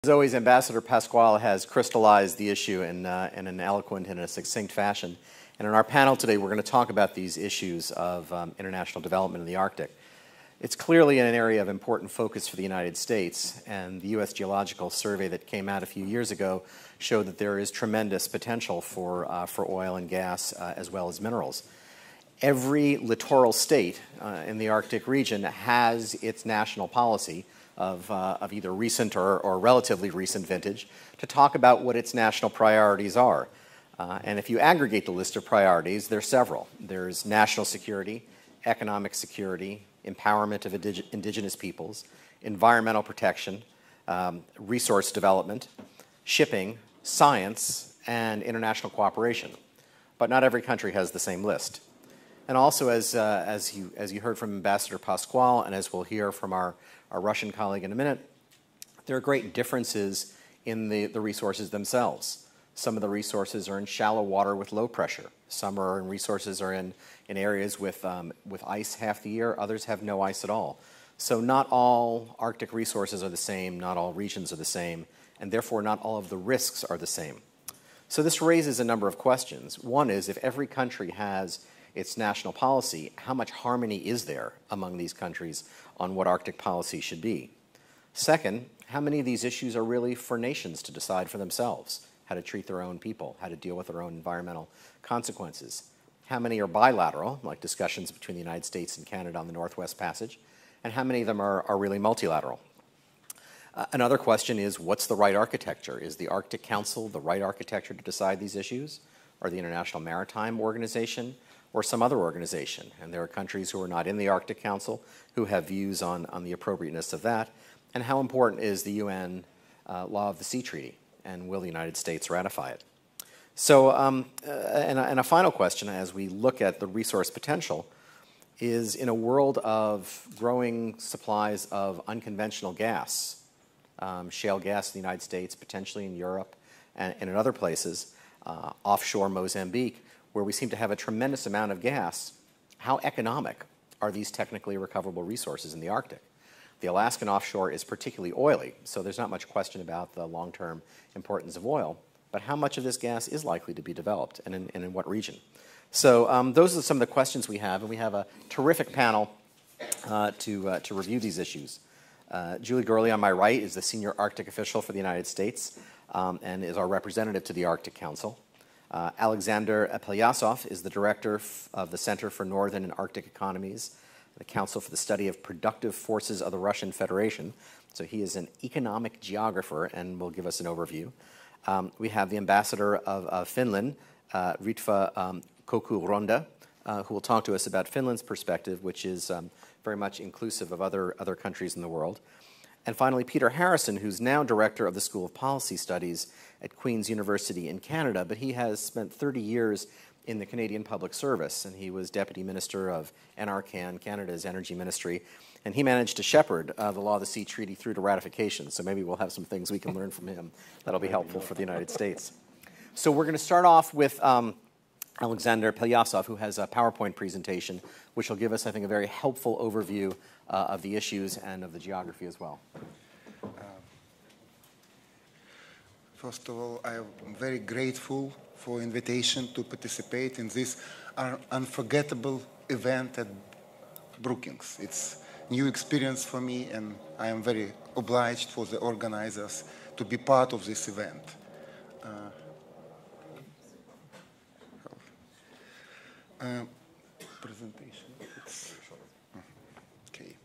As always, Ambassador Pasquale has crystallized the issue in an eloquent and a succinct fashion. And in our panel today, we're going to talk about these issues of international development in the Arctic. It's clearly an area of important focus for the United States, and the U.S. Geological Survey that came out a few years ago showed that there is tremendous potential for oil and gas as well as minerals. Every littoral state in the Arctic region has its national policy of either recent or relatively recent vintage to talk about what its national priorities are. And if you aggregate the list of priorities, there are several. There's national security, economic security, empowerment of indigenous peoples, environmental protection, resource development, shipping, science, and international cooperation. But not every country has the same list. And also, as you heard from Ambassador Pasquale, and as we'll hear from our Russian colleague in a minute, there are great differences in the resources themselves. Some of the resources are in shallow water with low pressure. Some resources are in areas with ice half the year. Others have no ice at all. So not all Arctic resources are the same, not all regions are the same, and therefore not all of the risks are the same. So this raises a number of questions. One is, if every country has its national policy, how much harmony is there among these countries on what Arctic policy should be? Second, how many of these issues are really for nations to decide for themselves? How to treat their own people, how to deal with their own environmental consequences? How many are bilateral, like discussions between the United States and Canada on the Northwest Passage? And how many of them are really multilateral? Another question is, what's the right architecture? Is the Arctic Council the right architecture to decide these issues? Or the International Maritime Organization? Or some other organization? And there are countries who are not in the Arctic Council who have views on the appropriateness of that. And how important is the UN Law of the Sea Treaty? And will the United States ratify it? So, and a final question as we look at the resource potential is, in a world of growing supplies of unconventional gas, shale gas in the United States, potentially in Europe and in other places, offshore Mozambique, where we seem to have a tremendous amount of gas, how economic are these technically recoverable resources in the Arctic? The Alaskan offshore is particularly oily, so there's not much question about the long-term importance of oil, but how much of this gas is likely to be developed, and in what region? So those are some of the questions we have, and we have a terrific panel to review these issues. Julie Gurley on my right is the senior Arctic official for the United States and is our representative to the Arctic Council. Alexander Pelyasov is the director of the Center for Northern and Arctic Economies, the Council for the Study of Productive Forces of the Russian Federation. So he is an economic geographer and will give us an overview. We have the ambassador of Finland, Ritva Kokuronda, who will talk to us about Finland's perspective, which is very much inclusive of other countries in the world. And finally, Peter Harrison, who's now director of the School of Policy Studies at Queen's University in Canada, but he has spent 30 years in the Canadian Public Service, and he was Deputy Minister of NRCan, Canada's Energy Ministry, and he managed to shepherd the Law of the Sea Treaty through to ratification, so maybe we'll have some things we can learn from him that'll be helpful for the United States. So we're going to start off with Alexander Pelyasov, who has a PowerPoint presentation, which will give us, I think, a very helpful overview of the issues and of the geography as well. First of all, I am very grateful for the invitation to participate in this unforgettable event at Brookings. It's a new experience for me, and I am very obliged for the organizers to be part of this event. Presentation. Okay.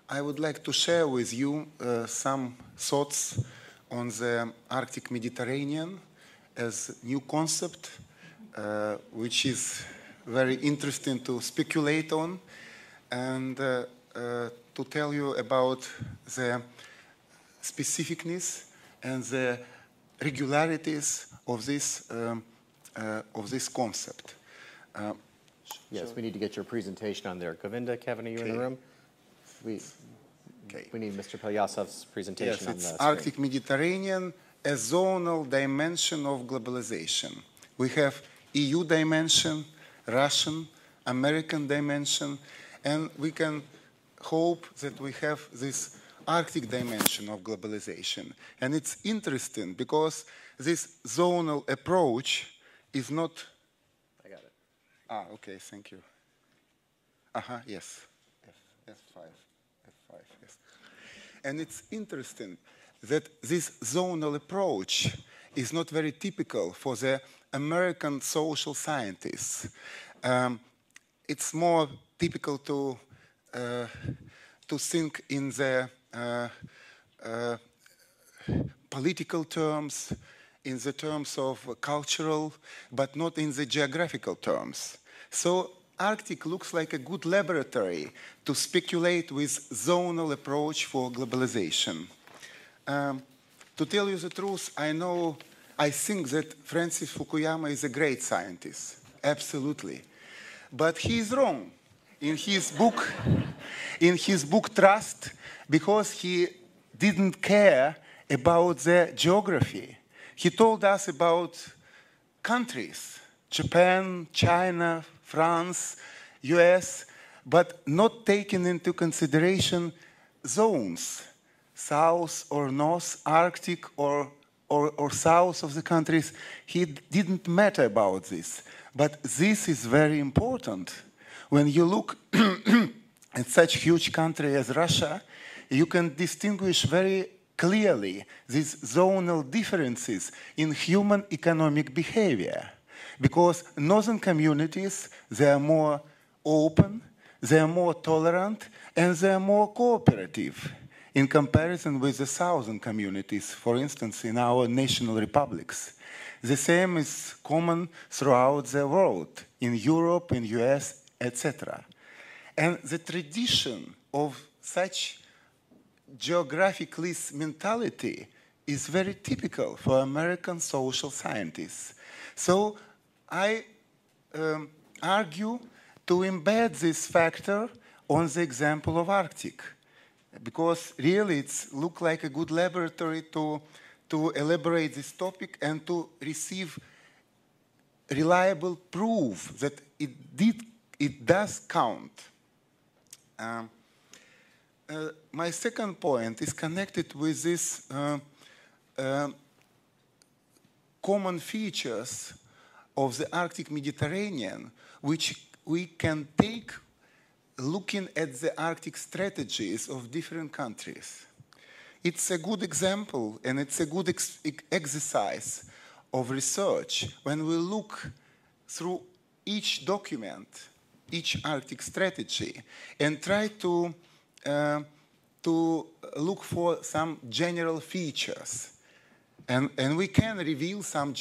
I would like to share with you some thoughts on the Arctic Mediterranean as a new concept, which is very interesting to speculate on, and to tell you about the specificness and the regularities of this concept. Yes, we need to get your presentation on there. Govinda, Kevin, are you in the room? We need Mr. Pelyasov's presentation on the screen. It's Arctic Mediterranean, a zonal dimension of globalization. We have EU dimension, Russian, American dimension, and we can hope that we have this Arctic dimension of globalization. And it's interesting because this zonal approach is not... I got it. Ah, okay, thank you. Yes. F5, yes. And it's interesting that this zonal approach is not very typical for the American social scientists. It's more typical to think in the political terms, in the terms of cultural, but not in the geographical terms. So Arctic looks like a good laboratory to speculate with zonal approach for globalization. To tell you the truth, I think that Francis Fukuyama is a great scientist, absolutely. But he is wrong in his book Trust, because he didn't care about the geography. He told us about countries, Japan, China, France, US, but not taking into consideration zones, south or north, Arctic or south of the countries. He didn't matter about this. But this is very important. When you look at such a huge country as Russia, you can distinguish very clearly these zonal differences in human economic behavior. Because northern communities, they are more open, they are more tolerant, and they are more cooperative in comparison with the southern communities, for instance, in our national republics. The same is common throughout the world, in Europe, in US, etc. And the tradition of such geographicalist mentality is very typical for American social scientists. So I argue to embed this factor on the example of Arctic, because really it looks like a good laboratory to elaborate this topic and to receive reliable proof that it does count. My second point is connected with these common features of the Arctic Mediterranean, which we can take looking at the Arctic strategies of different countries. It's a good example and it's a good exercise of research when we look through each document, each Arctic strategy, and try to look for some general features. And we can reveal some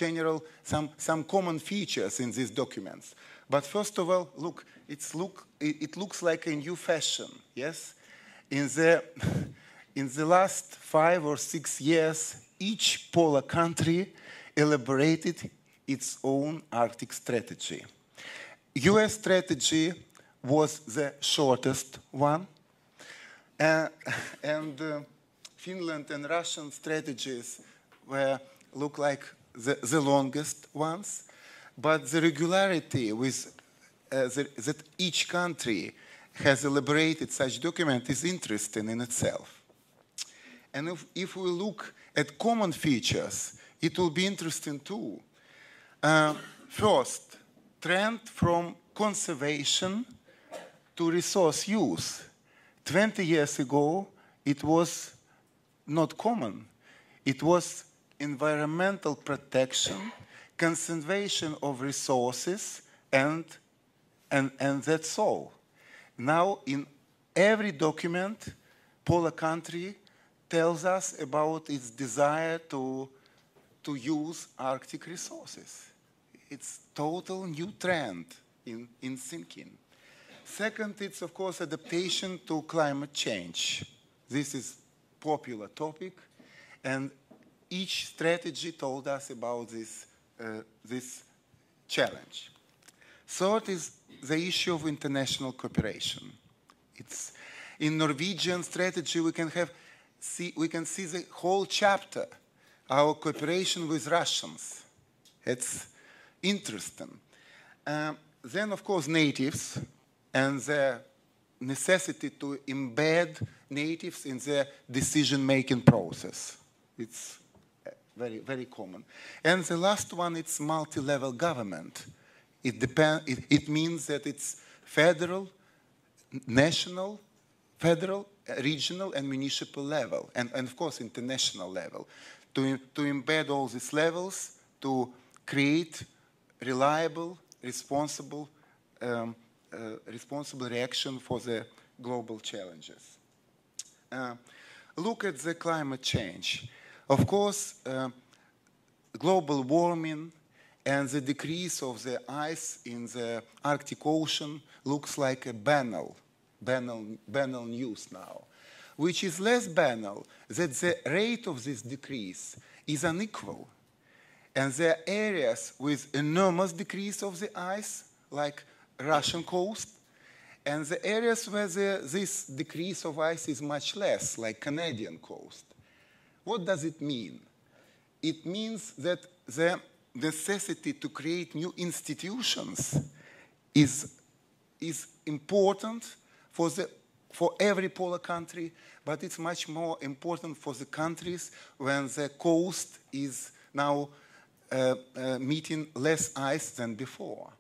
common features in these documents. But first of all, look, it looks like a new fashion, yes? In the last 5 or 6 years, each polar country elaborated its own Arctic strategy. US strategy was the shortest one, and Finland and Russian strategies look like the longest ones, but the regularity with that each country has elaborated such document is interesting in itself. And if we look at common features, it will be interesting too. First, trend from conservation to resource use. 20 years ago, it was not common. It was environmental protection, conservation of resources, and that's all. Now, in every document, polar country tells us about its desire to use Arctic resources. It's total new trend in thinking. Second, it's of course adaptation to climate change. This is popular topic, and each strategy told us about this challenge. Third is the issue of international cooperation. It's in Norwegian strategy we can see the whole chapter, our cooperation with Russians. It's interesting. Then of course natives and the necessity to embed natives in the decision-making process. It's very, very common. And the last one, it's multi-level government. It means that it's federal, national, federal, regional, and municipal level, and of course, international level. To embed all these levels to create reliable, responsible reaction for the global challenges. Look at the climate change. Of course, global warming and the decrease of the ice in the Arctic Ocean looks like a banal news now, which is less banal that the rate of this decrease is unequal. And there are areas with enormous decrease of the ice, like Russian coast, and the areas where this decrease of ice is much less, like Canadian coast. What does it mean? It means that the necessity to create new institutions is important for every polar country, but it's much more important for the countries when the coast is now meeting less ice than before.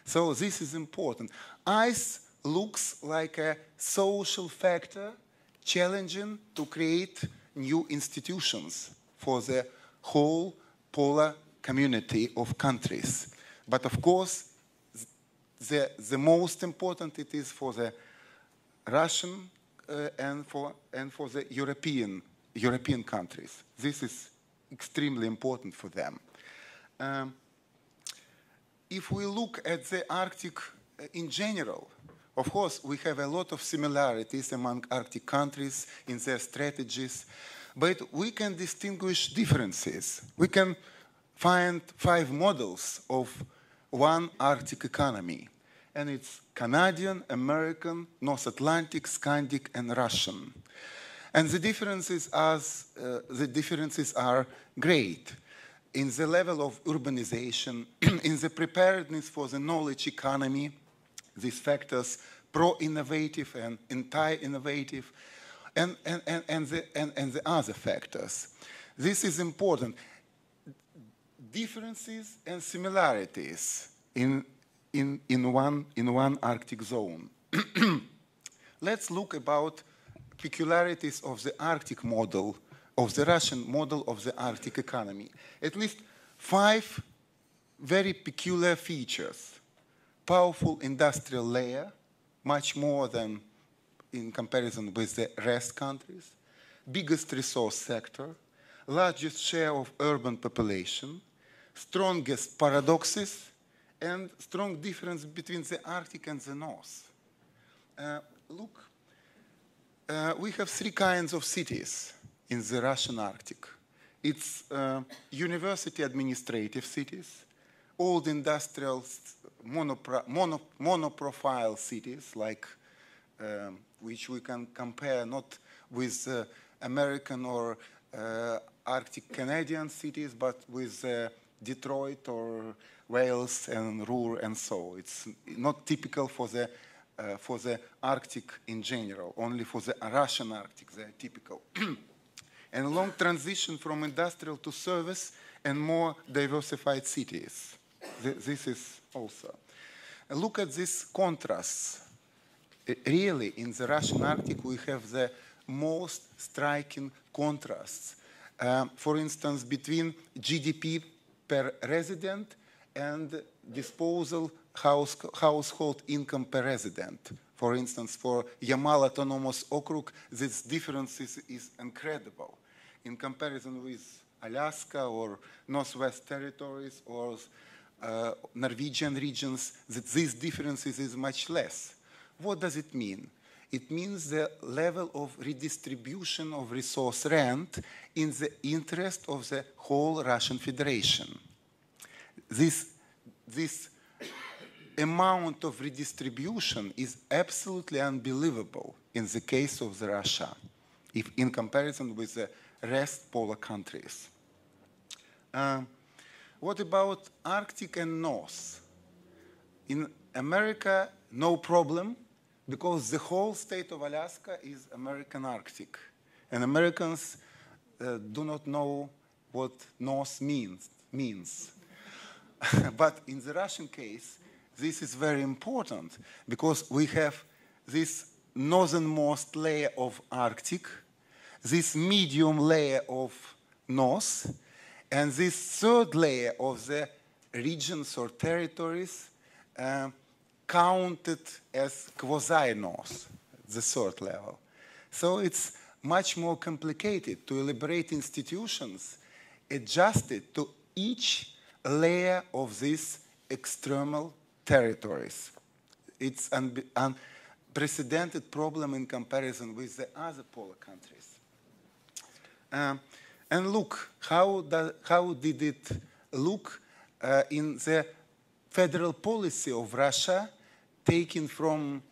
So this is important. Ice looks like a social factor challenging to create new institutions for the whole polar community of countries. But of course, the most important it is for the Russian and for the European countries. This is extremely important for them. If we look at the Arctic in general, of course, we have a lot of similarities among Arctic countries in their strategies, but we can distinguish differences. We can find 5 models of one Arctic economy, and it's Canadian, American, North Atlantic, Scandic, and Russian. And the differences are great in the level of urbanization, in the preparedness for the knowledge economy, these factors, pro-innovative and anti-innovative, and the other factors. This is important. Differences and similarities in one Arctic zone. Let's look about peculiarities of the Arctic model, of the Russian model of the Arctic economy. At least 5 very peculiar features. Powerful industrial layer, much more than in comparison with the rest countries. Biggest resource sector, largest share of urban population, strongest paradoxes, and strong difference between the Arctic and the North. Look, we have 3 kinds of cities in the Russian Arctic. It's university administrative cities, old industrial monoprofile cities, like which we can compare not with American or Arctic Canadian cities, but with Detroit or Wales and Ruhr and so. It's not typical for the Arctic in general, only for the Russian Arctic they are typical. And a long transition from industrial to service and more diversified cities. This is also. Look at these contrasts. Really, in the Russian Arctic, we have the most striking contrasts. For instance, between GDP per resident and disposal household income per resident. For instance, for Yamal Autonomous Okrug, this difference is incredible. In comparison with Alaska or Northwest Territories or Norwegian regions, these differences is much less. What does it mean? It means the level of redistribution of resource rent in the interest of the whole Russian Federation. This amount of redistribution is absolutely unbelievable in the case of the Russia, if in comparison with the rest polar countries. What about Arctic and North? In America, no problem because the whole state of Alaska is American Arctic. And Americans do not know what North means. But in the Russian case, this is very important because we have this northernmost layer of Arctic, this medium layer of North, and this third layer of the regions or territories counted as quasi-North, the third level. So it's much more complicated to elaborate institutions adjusted to each layer of these external territories. It's an unprecedented problem in comparison with the other polar countries. And look, how did it look in the federal policy of Russia taken from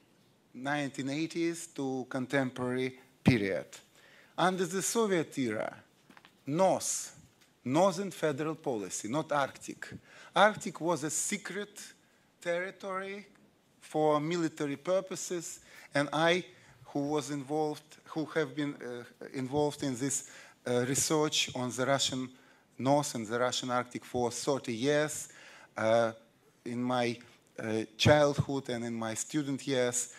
1980s to contemporary period? Under the Soviet era, Northern federal policy, not Arctic. Arctic was a secret territory for military purposes, and I, who have been involved in this research on the Russian North and the Russian Arctic for 30 years, in my childhood and in my student years,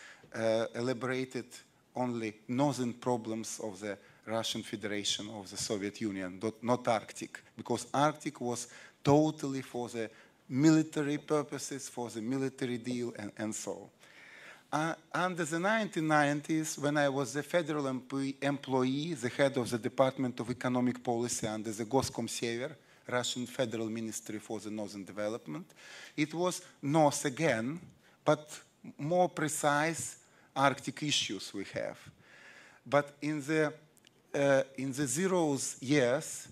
elaborated only northern problems of the Russian Federation of the Soviet Union, not Arctic, because Arctic was totally for the military purposes, for the military deal, and so on. Under the 1990s, when I was a federal employee, the head of the Department of Economic Policy under the Goskomsever, Russian Federal Ministry for the Northern Development, it was North again, but more precise Arctic issues we have. But in the zeros years,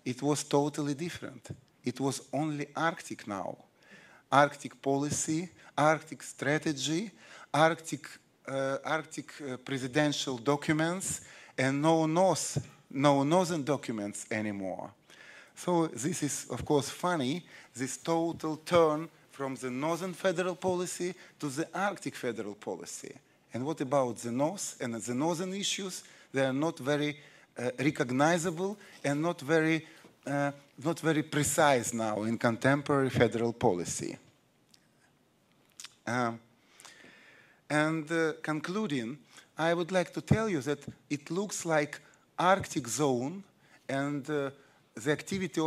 it was totally different. It was only Arctic now. Arctic policy, Arctic strategy, Arctic presidential documents, and no northern documents anymore. So this is, of course, funny, this total turn from the northern federal policy to the Arctic federal policy. And what about the North and the northern issues? They are not very recognizable and not very precise now in contemporary federal policy. Concluding, I would like to tell you that it looks like Arctic zone and the activity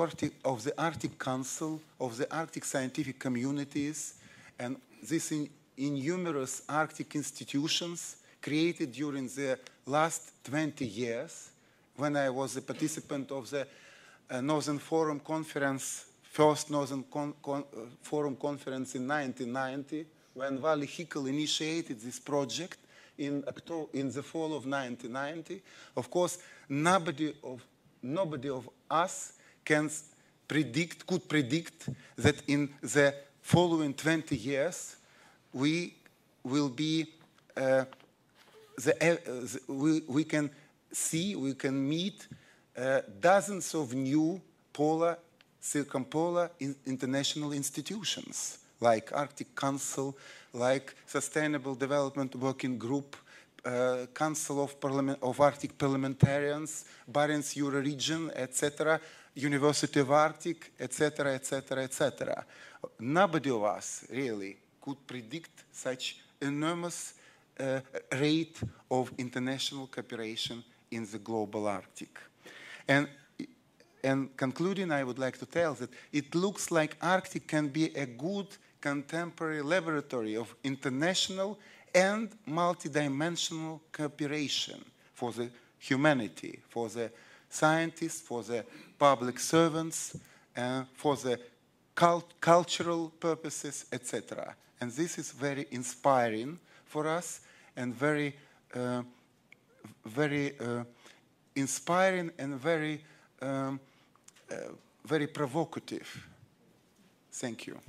of the Arctic Council, of the Arctic scientific communities, and this in numerous Arctic institutions created during the last 20 years, when I was a participant of the Northern Forum Conference, first Northern Forum Conference in 1990, when Vali Hickel initiated this project in the fall of 1990. Of course, nobody of us could predict that in the following 20 years we will be we can meet dozens of new polar, circumpolar international institutions like Arctic Council, like Sustainable Development Working Group, Council of Arctic Parliamentarians, Barents Euro Region, etc., University of Arctic, etc., etc., etc. Nobody of us really could predict such enormous rate of international cooperation in the global Arctic. And concluding, I would like to tell that it looks like Arctic can be a good contemporary laboratory of international and multidimensional cooperation for the humanity, for the scientists, for the public servants, for the cultural purposes, etc. And this is very inspiring for us and very inspiring and very provocative. Thank you.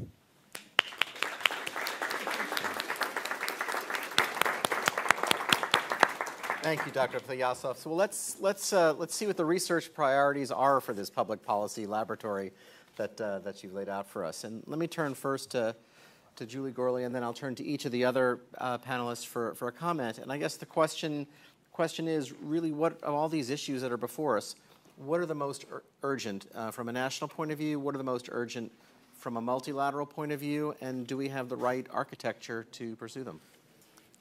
Thank you, Dr. Plyasov. So let's see what the research priorities are for this public policy laboratory that you've laid out for us. And let me turn first to to Julie Gorley, and then I'll turn to each of the other panelists for a comment. And I guess the question is really, what of all these issues that are before us, what are the most urgent from a national point of view? What are the most urgent from a multilateral point of view? And do we have the right architecture to pursue them?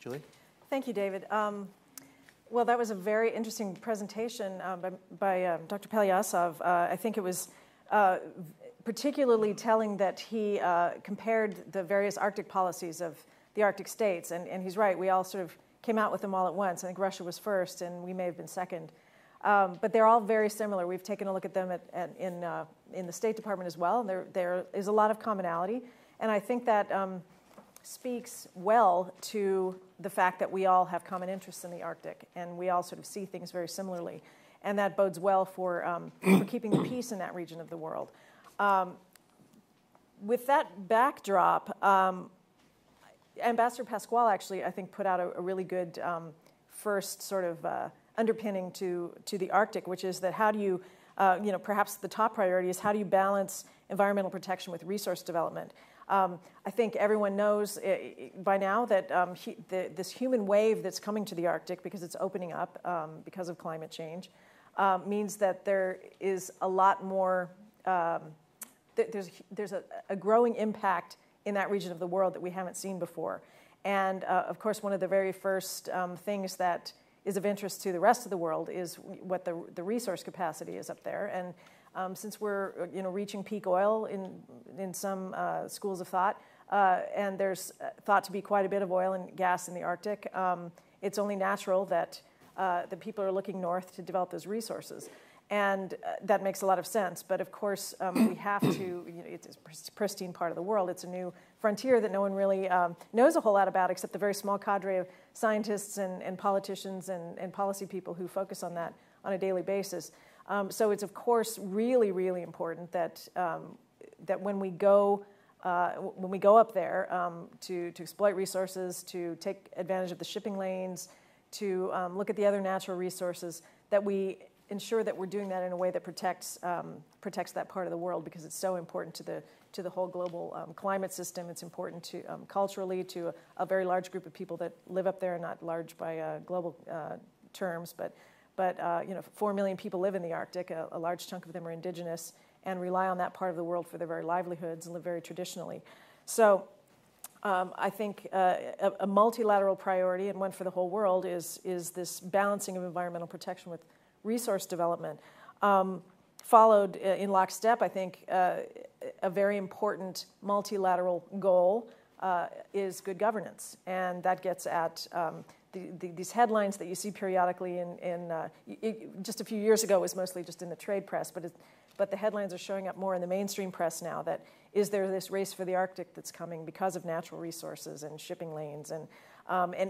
Julie? Thank you, David. Well, that was a very interesting presentation by Dr. Pelyasov. I think it was particularly telling that he compared the various Arctic policies of the Arctic states. And he's right, we all sort of came out with them all at once. I think Russia was first, and we may have been second. But they're all very similar. We've taken a look at them in the State Department as well, and there is a lot of commonality. And I think that speaks well to the fact that we all have common interests in the Arctic, and we all sort of see things very similarly. And that bodes well for keeping the peace in that region of the world. With that backdrop, Ambassador Pasquale actually, I think, put out a really good first sort of underpinning to the Arctic, which is that how do you, perhaps the top priority is how do you balance environmental protection with resource development? I think everyone knows by now that this human wave that's coming to the Arctic, because it's opening up because of climate change, means that there is a lot more, there's a growing impact in that region of the world that we haven't seen before. And of course, one of the very first things that is of interest to the rest of the world is what the resource capacity is up there. And since we're reaching peak oil in some schools of thought, and there's thought to be quite a bit of oil and gas in the Arctic, it's only natural that the people are looking north to develop those resources. And that makes a lot of sense. But of course, we have to, it's a pristine part of the world. It's a new frontier that no one really knows a whole lot about, except the very small cadre of scientists and politicians and policy people who focus on that on a daily basis. So it's, of course, really, really important that that when we go up there to exploit resources, to take advantage of the shipping lanes, to look at the other natural resources, that we ensure that we're doing that in a way that protects that part of the world, because it's so important to the whole global climate system. It's important to culturally to a very large group of people that live up there, not large by global terms, but 4 million people live in the Arctic. A large chunk of them are indigenous and rely on that part of the world for their very livelihoods and live very traditionally. So I think a multilateral priority, and one for the whole world, is this balancing of environmental protection with resource development. Followed in lockstep, I think a very important multilateral goal is good governance, and that gets at these headlines that you see periodically just a few years ago it was mostly just in the trade press, but the headlines are showing up more in the mainstream press now. That is there this race for the Arctic that's coming because of natural resources and shipping lanes, and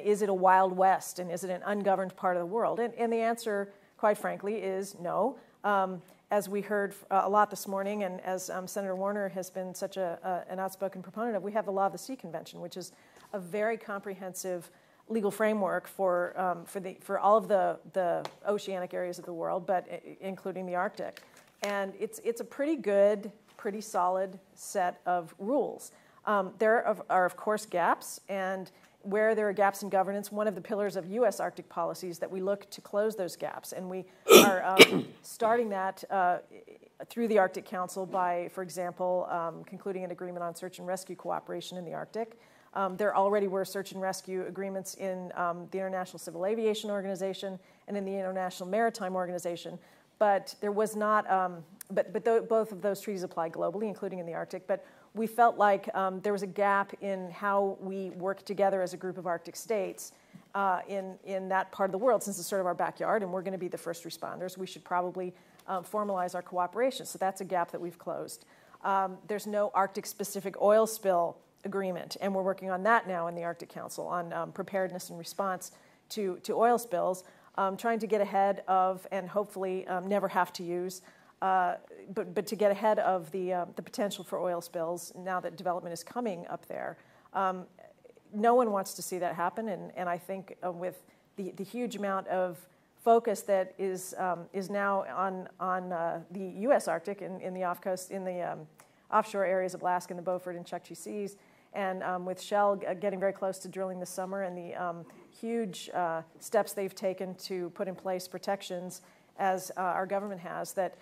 is it a Wild West, and is it an ungoverned part of the world? And the answer, quite frankly, is no. As we heard a lot this morning, and as Senator Warner has been such an outspoken proponent of, we have the Law of the Sea Convention, which is a very comprehensive legal framework for all of the oceanic areas of the world, but including the Arctic. And it's a pretty good, pretty solid set of rules. There are, of course, gaps, and where there are gaps in governance, one of the pillars of U.S. Arctic policies that we look to close those gaps. And we are starting that through the Arctic Council by, for example, concluding an agreement on search and rescue cooperation in the Arctic. There already were search and rescue agreements in the International Civil Aviation Organization and in the International Maritime Organization, but there was not, both of those treaties apply globally, including in the Arctic, but we felt like there was a gap in how we work together as a group of Arctic states in that part of the world, since it's sort of our backyard and we're going to be the first responders. We should probably formalize our cooperation. So that's a gap that we've closed. There's no Arctic-specific oil spill agreement, and we're working on that now in the Arctic Council on preparedness and response to oil spills, trying to get ahead of and hopefully never have to use but to get ahead of the potential for oil spills now that development is coming up there. No one wants to see that happen, and I think with the huge amount of focus that is now on the U.S. Arctic in the offshore areas of Alaska and the Beaufort and Chukchi Seas, And with Shell getting very close to drilling this summer, and the huge steps they've taken to put in place protections, as our government has, that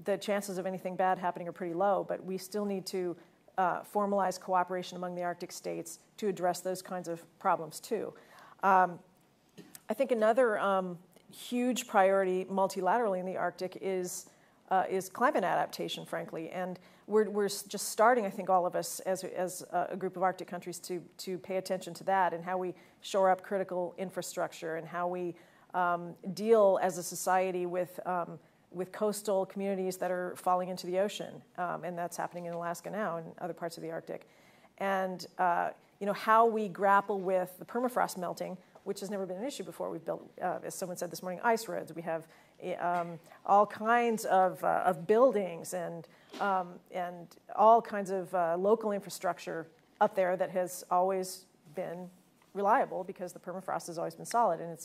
the chances of anything bad happening are pretty low, but we still need to formalize cooperation among the Arctic states to address those kinds of problems too. I think another huge priority multilaterally in the Arctic is climate adaptation, frankly, and we're just starting, I think, all of us as a group of Arctic countries to pay attention to that, and how we shore up critical infrastructure, and how we deal as a society with coastal communities that are falling into the ocean, and that's happening in Alaska now and other parts of the Arctic, and how we grapple with the permafrost melting, which has never been an issue before. We've built, as someone said this morning, ice roads. We have all kinds of buildings and all kinds of local infrastructure up there that has always been reliable because the permafrost has always been solid, and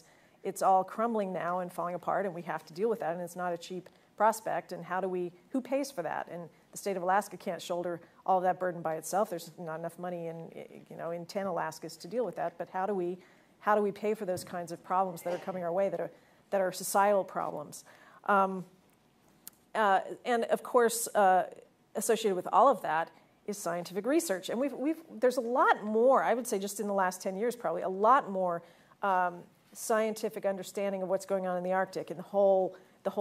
it's all crumbling now and falling apart, and we have to deal with that, and it's not a cheap prospect. And who pays for that? And the state of Alaska can't shoulder all of that burden by itself. There's not enough money in 10 Alaskas to deal with that. But how do we pay for those kinds of problems that are coming our way that are societal problems? And of course, associated with all of that is scientific research. And there's a lot more, I would say, just in the last 10 years, probably a lot more scientific understanding of what's going on in the Arctic and the whole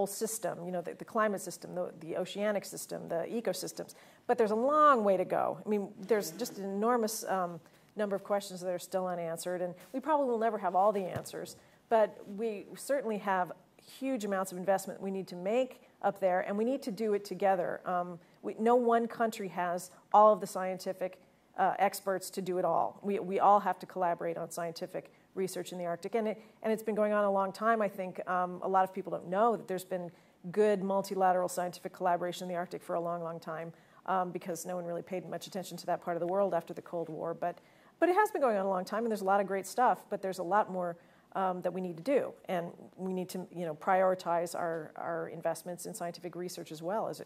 system, the climate system, the oceanic system, the ecosystems. But there's a long way to go. I mean, there's just an enormous number of questions that are still unanswered, and we probably will never have all the answers, but we certainly have huge amounts of investment we need to make up there, and we need to do it together. No one country has all of the scientific experts to do it all. We all have to collaborate on scientific research in the Arctic, and it's been going on a long time. I think a lot of people don't know that there's been good multilateral scientific collaboration in the Arctic for a long, long time, because no one really paid much attention to that part of the world after the Cold War. But it has been going on a long time, and there's a lot of great stuff, but there's a lot more that we need to do, and we need to prioritize our investments in scientific research as well as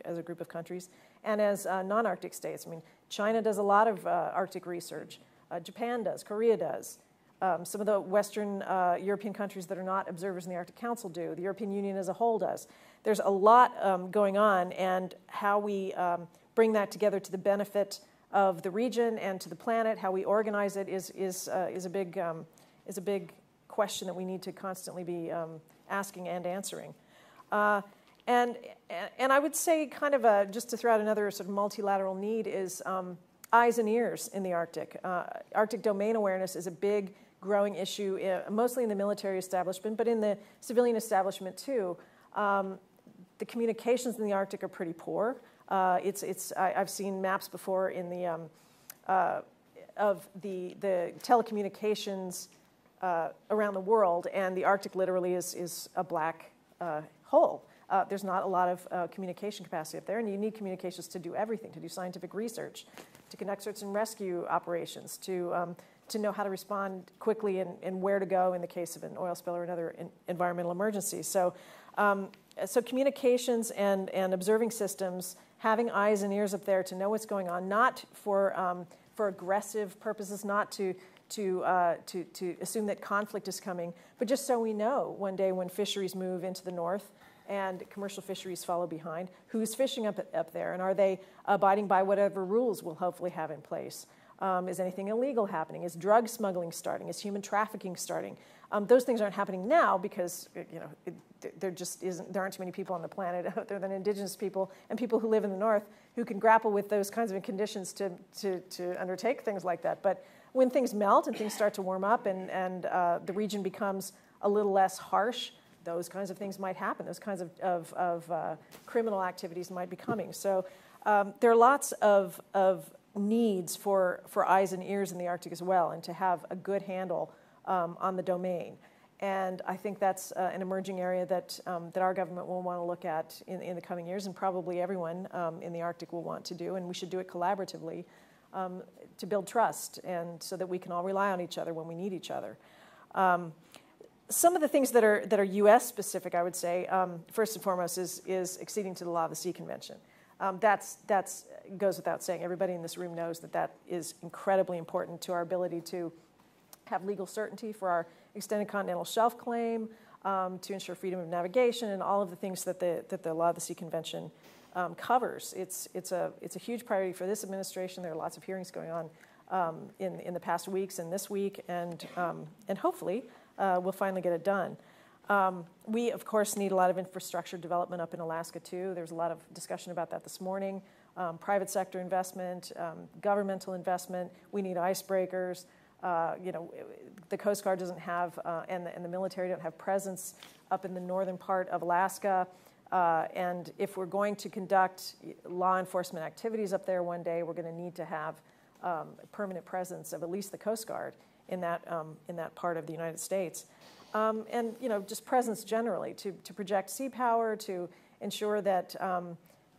a group of countries, and as non-Arctic states. I mean, China does a lot of Arctic research. Japan does. Korea does. Some of the Western European countries that are not observers in the Arctic Council do. The European Union as a whole does. There's a lot going on, and how we bring that together to the benefit of the region and to the planet, how we organize it is a big question that we need to constantly be asking and answering. And I would say, kind of just to throw out another sort of multilateral need, is eyes and ears in the Arctic. Arctic domain awareness is a big growing issue, mostly in the military establishment, but in the civilian establishment too. The communications in the Arctic are pretty poor. I've seen maps before in of the telecommunications around the world, and the Arctic literally is a black hole. There's not a lot of communication capacity up there, and you need communications to do everything, to do scientific research, to conduct search and rescue operations, to know how to respond quickly and where to go in the case of an oil spill or another environmental emergency. So communications and observing systems, having eyes and ears up there to know what's going on, not for aggressive purposes, not to assume that conflict is coming, but just so we know one day when fisheries move into the north and commercial fisheries follow behind, who's fishing up there, and are they abiding by whatever rules we'll hopefully have in place? Is anything illegal happening? Is drug smuggling starting? Is human trafficking starting? Those things aren't happening now because there aren't too many people on the planet other than indigenous people and people who live in the north who can grapple with those kinds of conditions to undertake things like that. But when things melt and things start to warm up and the region becomes a little less harsh, those kinds of things might happen. Those kinds of criminal activities might be coming. So there are lots of needs for eyes and ears in the Arctic as well, and to have a good handle on the domain. And I think that's an emerging area that our government will want to look at in the coming years, and probably everyone in the Arctic will want to do, and we should do it collaboratively to build trust, and so that we can all rely on each other when we need each other. Some of the things that are U.S. specific, I would say, first and foremost, is acceding to the Law of the Sea Convention. That's goes without saying. Everybody in this room knows that that is incredibly important to our ability to have legal certainty for our extended continental shelf claim, to ensure freedom of navigation, and all of the things that the Law of the Sea Convention covers. It's a huge priority for this administration. There are lots of hearings going on in the past weeks and this week, and hopefully we'll finally get it done. We, of course, need a lot of infrastructure development up in Alaska, too. There's a lot of discussion about that this morning. Private sector investment, governmental investment. We need icebreakers. The Coast Guard doesn't have, and the military don't have presence up in the northern part of Alaska. And if we're going to conduct law enforcement activities up there one day, we're going to need to have a permanent presence of at least the Coast Guard in that part of the United States. And just presence generally to project sea power, to ensure that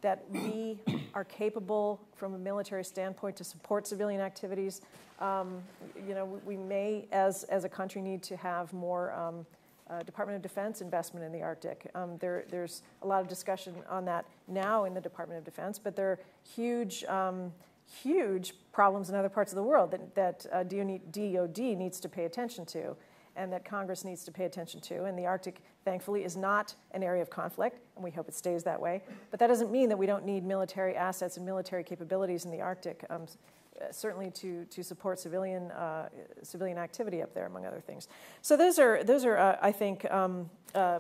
that we are capable from a military standpoint to support civilian activities. We may, as a country, need to have more Department of Defense investment in the Arctic. There's a lot of discussion on that now in the Department of Defense, but there are huge problems in other parts of the world that DoD needs to pay attention to, and that Congress needs to pay attention to. And the Arctic, thankfully, is not an area of conflict, and we hope it stays that way. But that doesn't mean that we don't need military assets and military capabilities in the Arctic, certainly to support civilian activity up there, among other things. So those are I think,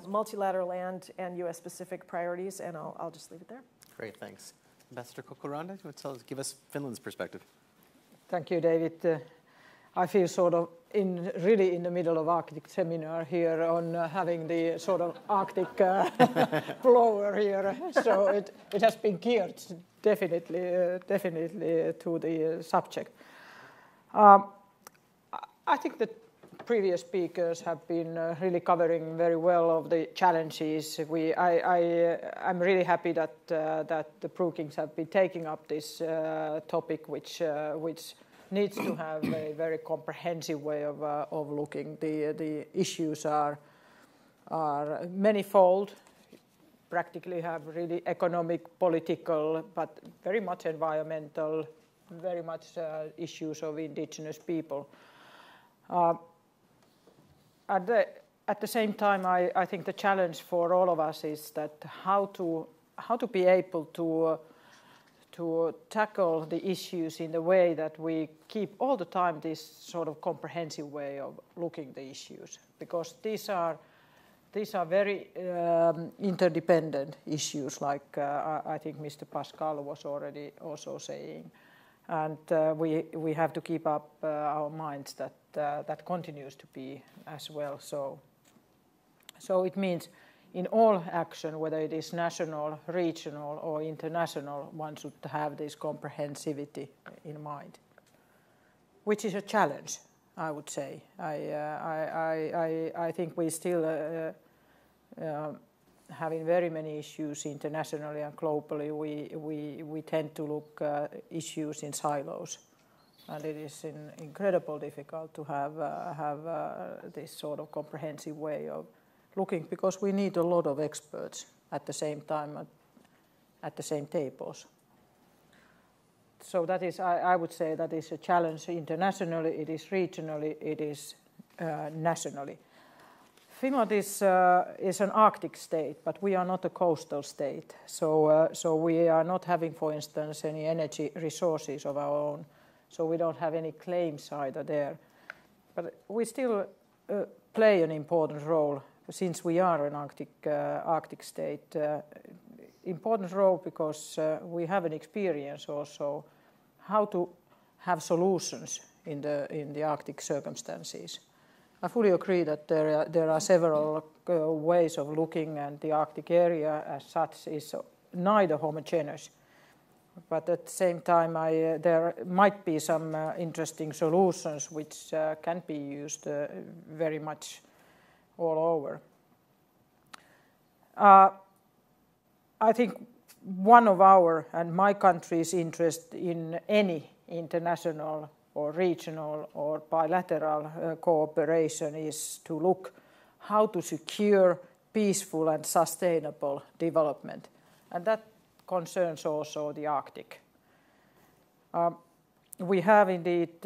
multilateral and U.S.-specific priorities, and I'll just leave it there. Great, thanks. Ambassador Kokkoranta, do you want to give us Finland's perspective? Thank you, David. I feel sort of really in the middle of Arctic seminar here on having the sort of Arctic blower here. So it has been geared definitely to the subject. I think that previous speakers have been really covering very well of the challenges. I'm really happy that the Brookings have been taking up this topic, which needs to have a very comprehensive way of looking. The issues are manifold, practically have really economic, political, but very much environmental, very much issues of indigenous people. At the same time, I think the challenge for all of us is that how to be able to tackle the issues in the way that we keep all the time this sort of comprehensive way of looking at the issues, because these are very interdependent issues, like I think Mr. Pascal was already also saying, and we have to keep up our minds that continues to be as well. So it means in all action, whether it is national, regional, or international, one should have this comprehensivity in mind, which is a challenge, I would say. I think we still having very many issues internationally and globally. We tend to look issues in silos, and it is incredibly difficult to have this sort of comprehensive way of looking, because we need a lot of experts at the same time at the same tables. So that is, I would say, that is a challenge internationally, it is regionally, it is nationally. Finland is an Arctic state, but we are not a coastal state. So we are not having, for instance, any energy resources of our own. So we don't have any claims either there. But we still play an important role, since we are an Arctic state. Important role because we have an experience also how to have solutions in the Arctic circumstances. I fully agree that there are several ways of looking, and the Arctic area as such is neither homogeneous. But at the same time, there might be some interesting solutions which can be used very much all over. I think one of our and my country's interest in any international or regional or bilateral cooperation is to look how to secure peaceful and sustainable development. And that concerns also the Arctic. We have indeed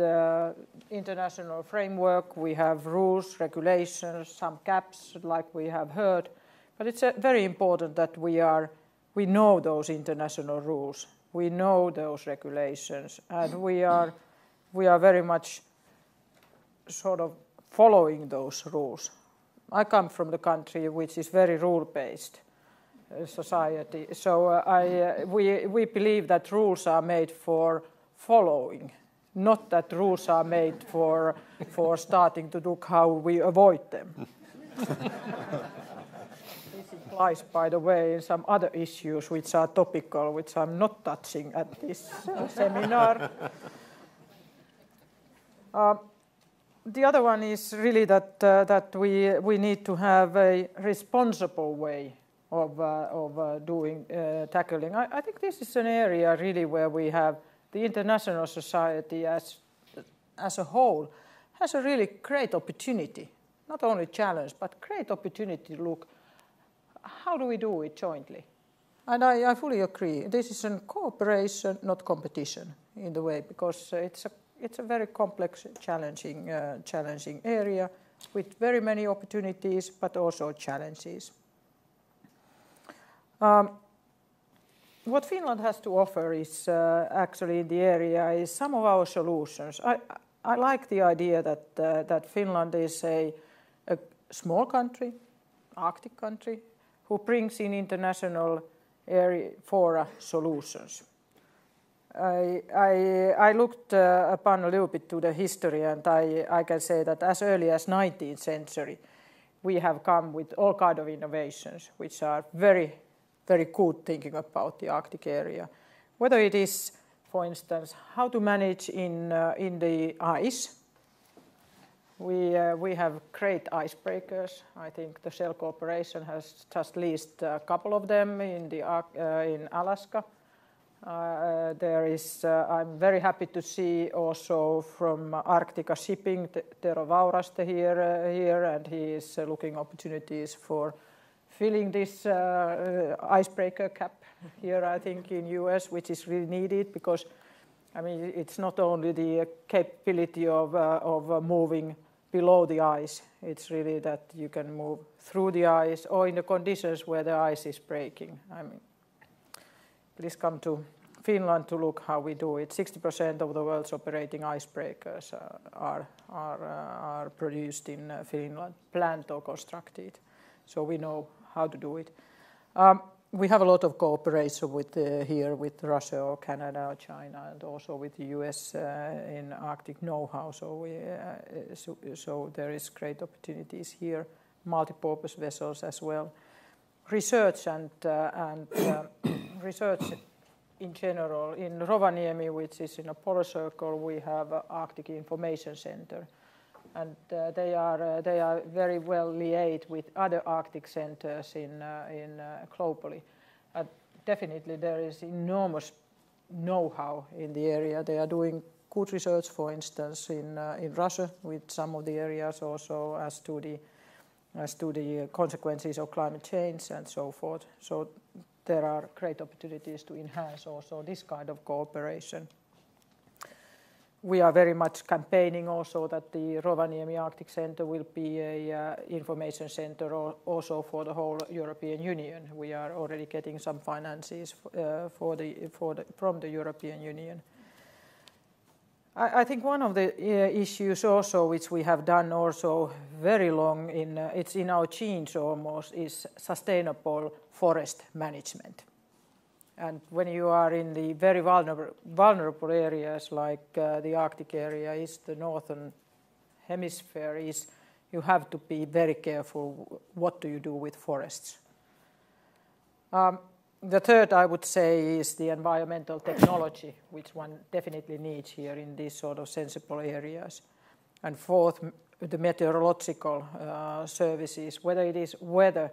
international framework, we have rules, regulations, some caps like we have heard, but it's very important that we know those international rules, we know those regulations, and we are very much sort of following those rules. I come from the country which is very rule-based society, so we believe that rules are made for following, not that rules are made for starting to look how we avoid them. This implies, by the way, some other issues which are topical, which I'm not touching at this seminar. The other one is really that we need to have a responsible way of tackling. I think this is an area really where we have the international society as a whole has a really great opportunity, not only challenge, but great opportunity to look how do we do it jointly. And I fully agree. This is a cooperation, not competition in the way, because it's a very complex, challenging area with very many opportunities, but also challenges. What Finland has to offer is actually in the area is some of our solutions. I like the idea that Finland is a small country, Arctic country, who brings in international area fora solutions. I looked upon a little bit to the history, and I can say that as early as 19th century, we have come with all kinds of innovations, which are very, very good thinking about the Arctic area. Whether it is, for instance, how to manage in the ice. We have great icebreakers. I think the Shell Corporation has just leased a couple of them in Alaska. I'm very happy to see also from Arctica Shipping, Tero Vauraste here, and he is looking opportunities for filling this icebreaker cap here, I think, in US, which is really needed because, I mean, it's not only the capability of moving below the ice, it's really that you can move through the ice or in the conditions where the ice is breaking. I mean, please come to Finland to look how we do it. 60% of the world's operating icebreakers are produced in Finland, planned or constructed. So we know how to do it. We have a lot of cooperation here with Russia or Canada or China, and also with the US in Arctic know-how. So there is great opportunities here, multi-purpose vessels as well. Research and research in general. In Rovaniemi, which is in a polar circle, we have an Arctic Information Center. And they are very well liaised with other Arctic centers globally. Definitely there is enormous know-how in the area. They are doing good research, for instance, in Russia with some of the areas also as to the consequences of climate change and so forth. So there are great opportunities to enhance also this kind of cooperation. We are very much campaigning also that the Rovaniemi Arctic Center will be an information center also for the whole European Union. We are already getting some finances from the European Union. I think one of the issues also which we have done also very long, it's in our genes almost, is sustainable forest management. And when you are in the very vulnerable areas like the Arctic area is the northern hemisphere, you have to be very careful what do you do with forests. The third, I would say, is the environmental technology, which one definitely needs here in these sort of sensible areas. And fourth, the meteorological services, whether it is weather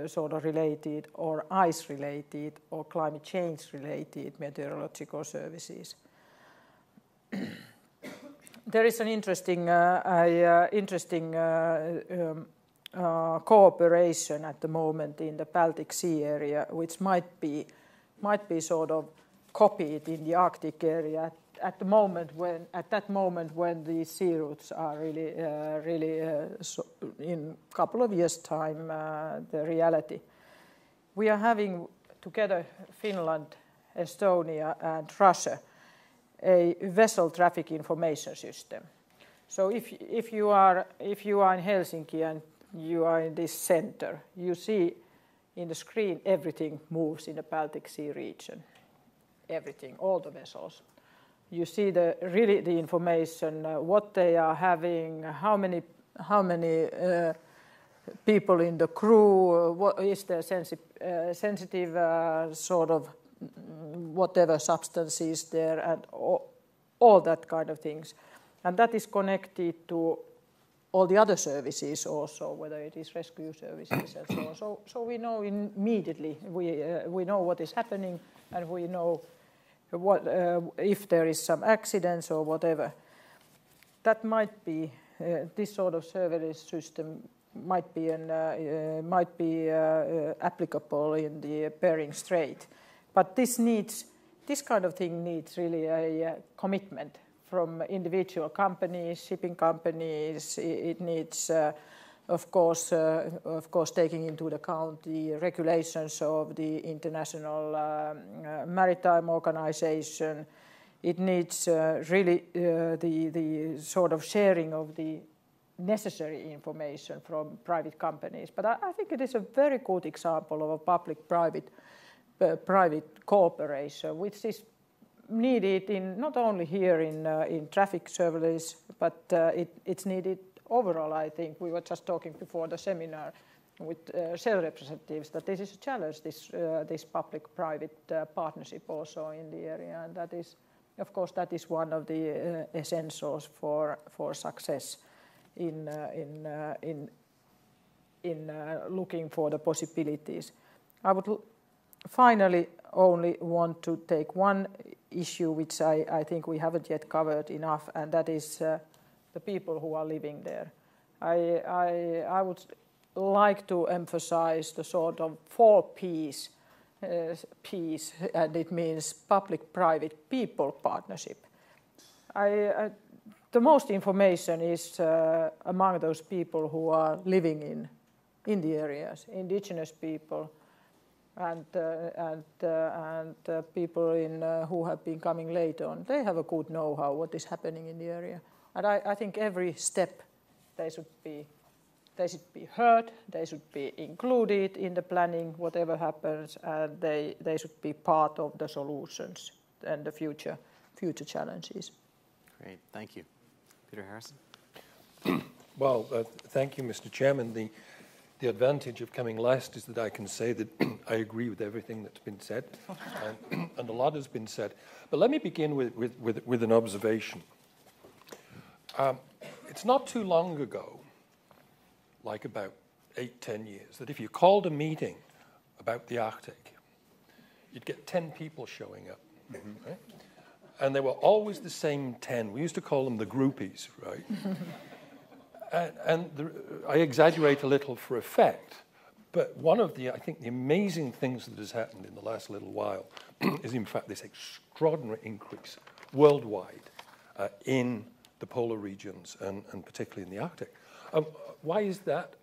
sort of related or ice related or climate change related meteorological services. There is an interesting cooperation at the moment in the Baltic Sea area, which might be sort of copied in the Arctic area at that moment when the sea routes are really in a couple of years' time the reality. We are having together Finland, Estonia, and Russia a vessel traffic information system. So if you are in Helsinki and you are in this center, you see in the screen everything moves in the Baltic Sea region. Everything, all the vessels. You see the information, what they are having, how many people in the crew, what is the sensitive sort of whatever substances there, and all that kind of things. And that is connected to all the other services also, whether it is rescue services and so on. So we know immediately, we know what is happening, and we know what if there is some accidents or whatever. That might be this sort of surveillance system might be applicable in the Bering Strait, but this kind of thing needs really a commitment from individual companies, shipping companies. It needs, of course, taking into account the regulations of the International Maritime Organization. It needs really the sort of sharing of the necessary information from private companies. But I think it is a very good example of a public-private cooperation, which is needed not only here in traffic surveillance, but it's needed overall. I think we were just talking before the seminar with Shell representatives that this is a challenge, this public-private partnership also in the area, and that is, of course, that is one of the essentials for success in looking for the possibilities. I would finally only want to take one issue which I think we haven't yet covered enough, and that is the people who are living there. I would like to emphasize the sort of 4 Ps, and it means public-private people partnership. The most information is among those people who are living in the areas, indigenous people, and people who have been coming later on. They have a good know-how what is happening in the area, and I think every step they should be heard, they should be included in the planning, whatever happens, and they should be part of the solutions and the future challenges. Great, thank you. Peter Harrison? Well, thank you, Mr. Chairman. The advantage of coming last is that I can say that I agree with everything that's been said, and a lot has been said. But let me begin with an observation. It's not too long ago, like about 8-10 years, that if you called a meeting about the Arctic, you'd get 10 people showing up, right? And they were always the same 10. We used to call them the groupies, right? I exaggerate a little for effect, but one of I think the amazing things that has happened in the last little while is in fact this extraordinary increase worldwide in the polar regions and particularly in the Arctic. Why is that?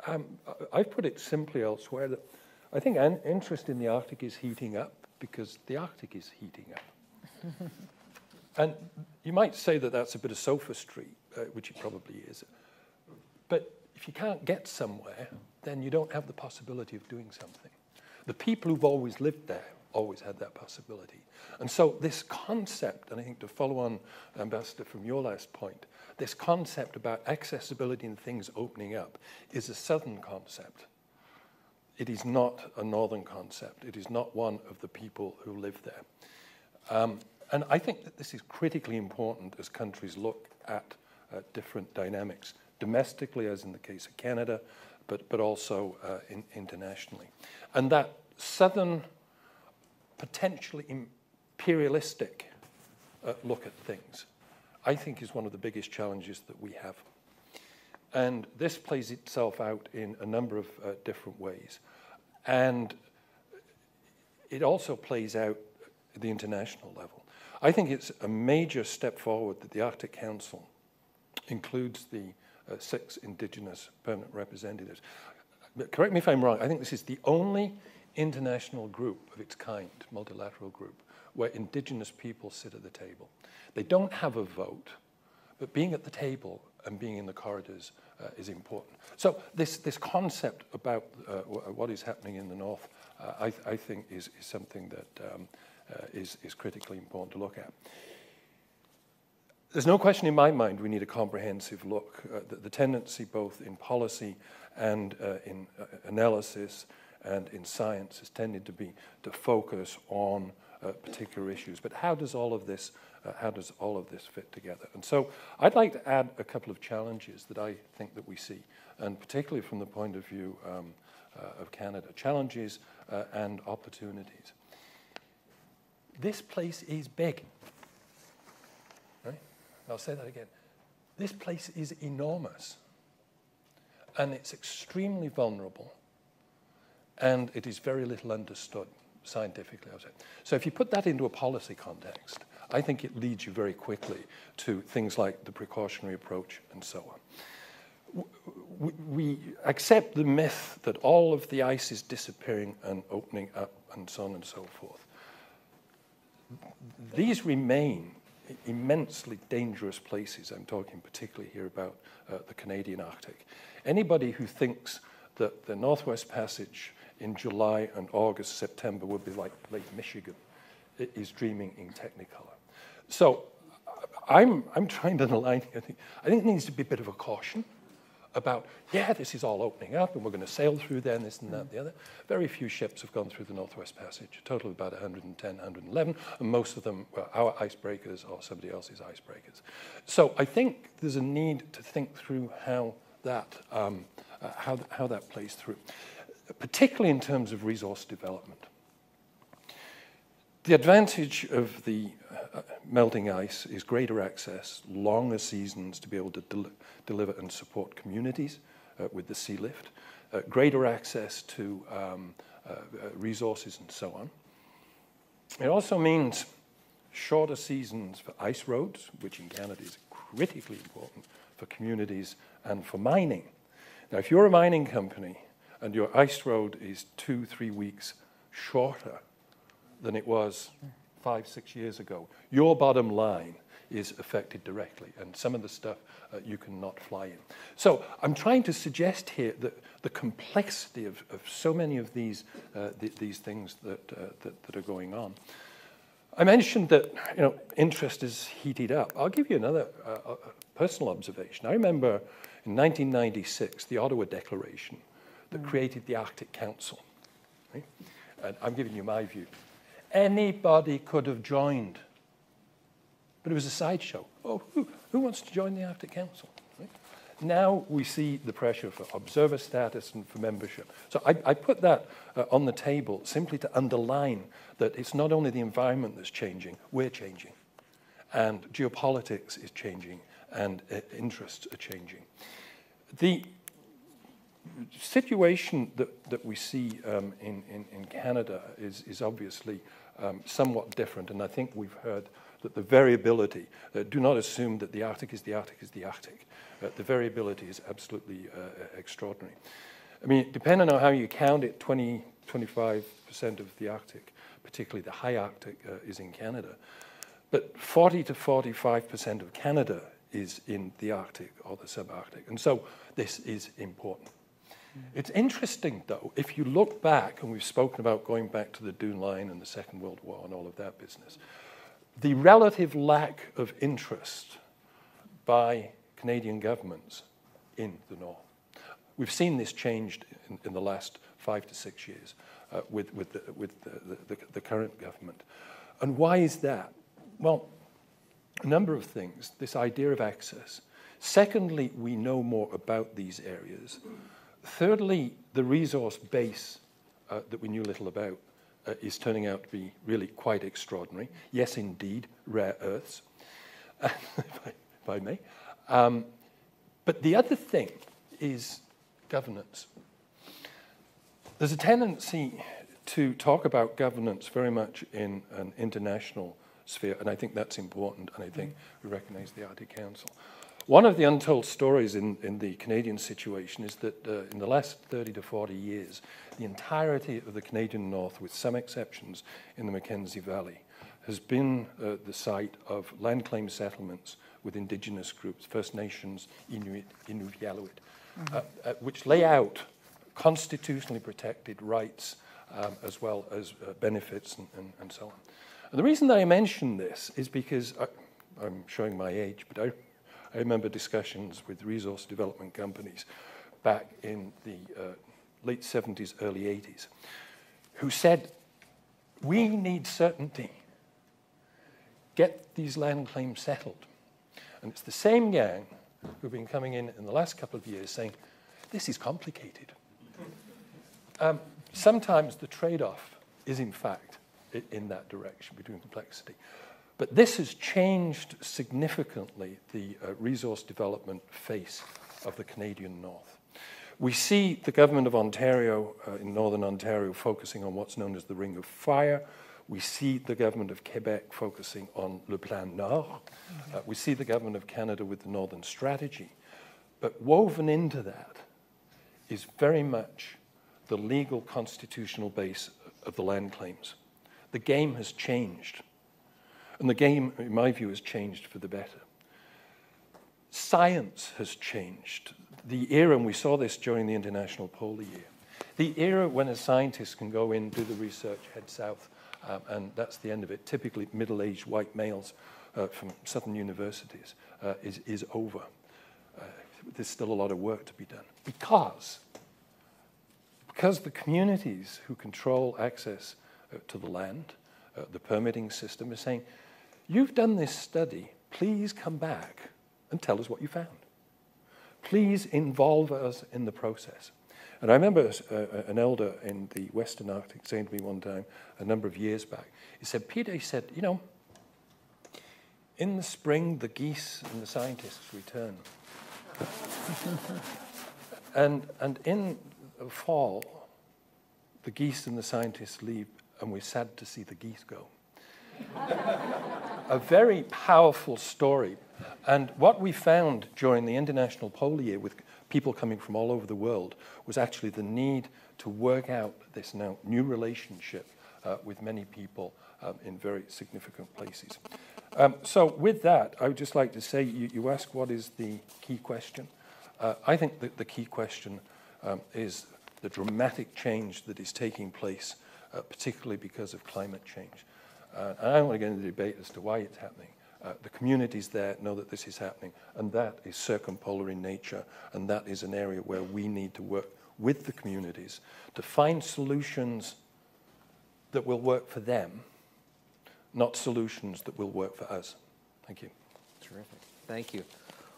I've put it simply elsewhere that I think interest in the Arctic is heating up because the Arctic is heating up. And you might say that that's a bit of sophistry, which it probably is. But if you can't get somewhere, then you don't have the possibility of doing something. The people who've always lived there always had that possibility. And so this concept, and I think to follow on, Ambassador, from your last point, this concept about accessibility and things opening up is a southern concept. It is not a northern concept. It is not one of the people who live there. And I think that this is critically important as countries look at different dynamics, domestically, as in the case of Canada, but also internationally. And that southern, potentially imperialistic look at things, I think is one of the biggest challenges that we have. And this plays itself out in a number of different ways. And it also plays out at the international level. I think it's a major step forward that the Arctic Council includes the 6 indigenous permanent representatives. But correct me if I'm wrong, I think this is the only international group of its kind, multilateral group, where indigenous people sit at the table. They don't have a vote, but being at the table and being in the corridors is important. So this concept about what is happening in the North, I think is something that is critically important to look at. There's no question in my mind we need a comprehensive look. The tendency both in policy and in analysis and in science has tended to be to focus on particular issues. But how does all of this fit together? And so I'd like to add a couple of challenges that I think that we see, and particularly from the point of view of Canada, challenges and opportunities. This place is big. Right? I'll say that again. This place is enormous, and it's extremely vulnerable, and it is very little understood scientifically. So if you put that into a policy context, I think it leads you very quickly to things like the precautionary approach and so on. We accept the myth that all of the ice is disappearing and opening up and so on and so forth. These remain immensely dangerous places. I'm talking particularly here about the Canadian Arctic. Anybody who thinks that the Northwest Passage in July and August, September would be like Lake Michigan is dreaming in Technicolor. So I'm trying to underline, I think there needs to be a bit of a caution about, yeah, this is all opening up and we're going to sail through there and this and that and the other. Very few ships have gone through the Northwest Passage, a total of about 110, 111, and most of them were our icebreakers or somebody else's icebreakers. So I think there's a need to think through how that plays through, particularly in terms of resource development. The advantage of the melting ice is greater access, longer seasons to be able to deliver and support communities with the sea lift, greater access to resources and so on. It also means shorter seasons for ice roads, which in Canada is critically important for communities and for mining. Now, if you're a mining company and your ice road is 2-3 weeks shorter than it was 5-6 years ago, your bottom line is affected directly, and some of the stuff you cannot fly in. So I'm trying to suggest here that the complexity of so many of these things that are going on. I mentioned that interest is heated up. I'll give you another personal observation. I remember in 1996 the Ottawa Declaration that created the Arctic Council. Right? And I'm giving you my view. Anybody could have joined, but it was a sideshow. Oh, who wants to join the Arctic Council? Right? Now we see the pressure for observer status and for membership. So I put that on the table simply to underline that it's not only the environment that's changing, we're changing. And geopolitics is changing, and interests are changing. The situation that we see in Canada is obviously somewhat different, and I think we've heard that the variability, do not assume that the Arctic is the Arctic is the Arctic. The variability is absolutely extraordinary. I mean, depending on how you count it, 25% of the Arctic, particularly the high Arctic, is in Canada. But 40 to 45% of Canada is in the Arctic or the subarctic. And so this is important. It's interesting, though, if you look back, and we've spoken about going back to the Dune Line and the Second World War and all of that business, the relative lack of interest by Canadian governments in the North. We've seen this changed in the last 5 to 6 years with the current government. And why is that? Well, a number of things. This idea of access. Secondly, we know more about these areas. Thirdly, the resource base that we knew little about is turning out to be really quite extraordinary. Yes, indeed, rare earths, if I may. But the other thing is governance. There's a tendency to talk about governance very much in an international sphere, and I think that's important, and I think we recognize the Arctic Council. One of the untold stories in the Canadian situation is that in the last 30 to 40 years, the entirety of the Canadian North, with some exceptions in the Mackenzie Valley, has been the site of land claim settlements with indigenous groups, First Nations, Inuit, Inuvialuit, which lay out constitutionally protected rights as well as benefits and so on. And the reason that I mention this is because, I'm showing my age, but I remember discussions with resource development companies back in the late 70s, early 80s, who said, we need certainty. Get these land claims settled. And it's the same gang who've been coming in the last couple of years saying, this is complicated. Sometimes the trade-off is, in fact, in that direction between complexity. But this has changed significantly the resource development face of the Canadian North. We see the government of Ontario, in Northern Ontario, focusing on what's known as the Ring of Fire. We see the government of Quebec focusing on Le Plan Nord. We see the government of Canada with the Northern Strategy. But woven into that is very much the legal constitutional base of the land claims. The game has changed. And the game, in my view, has changed for the better. Science has changed. The era, and we saw this during the International Polar Year, the era when a scientist can go in, do the research, head south, and that's the end of it. Typically middle-aged white males from southern universities is over. There's still a lot of work to be done. Because the communities who control access to the land, the permitting system, is saying, you've done this study, please come back and tell us what you found. Please involve us in the process. And I remember an elder in the Western Arctic saying to me one time, a number of years back, he said, Peter, he said, you know, in the spring, the geese and the scientists return. and in the fall, the geese and the scientists leave, and we're sad to see the geese go. A very powerful story. And what we found during the International Polar Year with people coming from all over the world was actually the need to work out this now new relationship with many people in very significant places. So with that, I would just like to say, you ask what is the key question. I think that the key question is the dramatic change that is taking place, particularly because of climate change. And I don't want to get into the debate as to why it's happening. The communities there know that this is happening, and that is circumpolar in nature, and that is an area where we need to work with the communities to find solutions that will work for them, not solutions that will work for us. Thank you. Terrific. Thank you.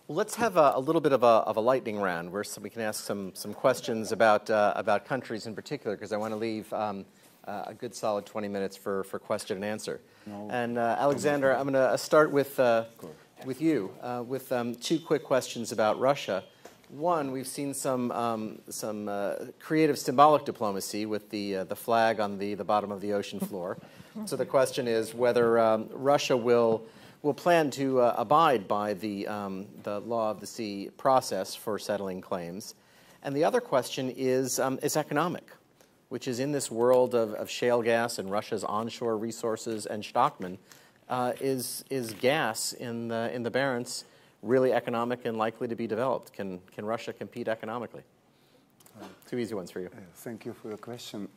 Well, let's have a little bit of a lightning round where we can ask some questions about countries in particular, because I want to leave a good solid 20 minutes for question and answer. No. And Alexander, I'm going to start with you with two quick questions about Russia. One, we've seen some creative symbolic diplomacy with the flag on the bottom of the ocean floor. So the question is whether Russia will plan to abide by the law of the sea process for settling claims. And the other question is economic, which is in this world of shale gas and Russia's onshore resources and Stockman, is gas in the Barents really economic and likely to be developed? Can Russia compete economically? Two easy ones for you. Thank you for your question.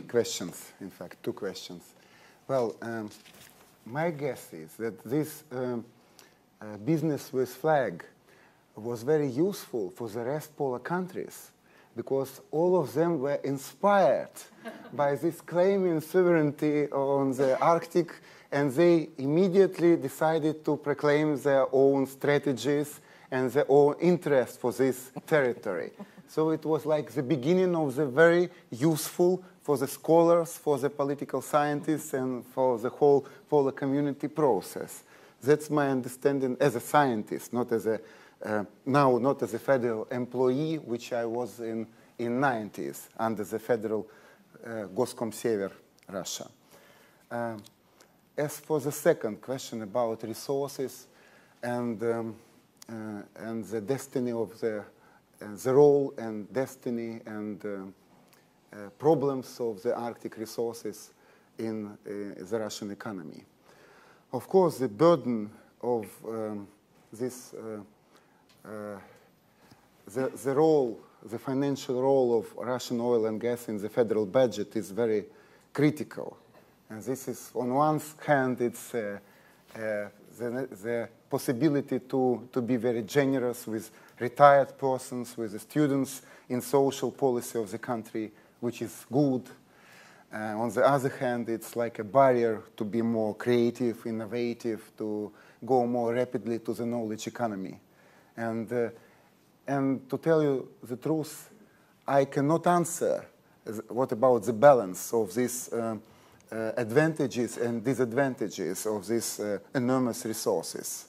Questions, in fact, two questions. Well, my guess is that this business with flag was very useful for the rest polar countries, because all of them were inspired by this claiming sovereignty on the Arctic, and they immediately decided to proclaim their own strategies and their own interest for this territory. So it was like the beginning of the very useful for the scholars, for the political scientists, and for the whole polar community process. That's my understanding as a scientist, not as a now not as a federal employee, which I was in 90s under the federal Goskomsever Russia. As for the second question about resources and the destiny of the role and destiny and problems of the Arctic resources in the Russian economy. Of course, the burden of this, the role, the financial role of Russian oil and gas in the federal budget is very critical. And this is, on one hand, it's the possibility to be very generous with retired persons, with the students in social policy of the country, which is good. On the other hand, it's like a barrier to be more creative, innovative, to go more rapidly to the knowledge economy. And to tell you the truth, I cannot answer what about the balance of these advantages and disadvantages of these enormous resources.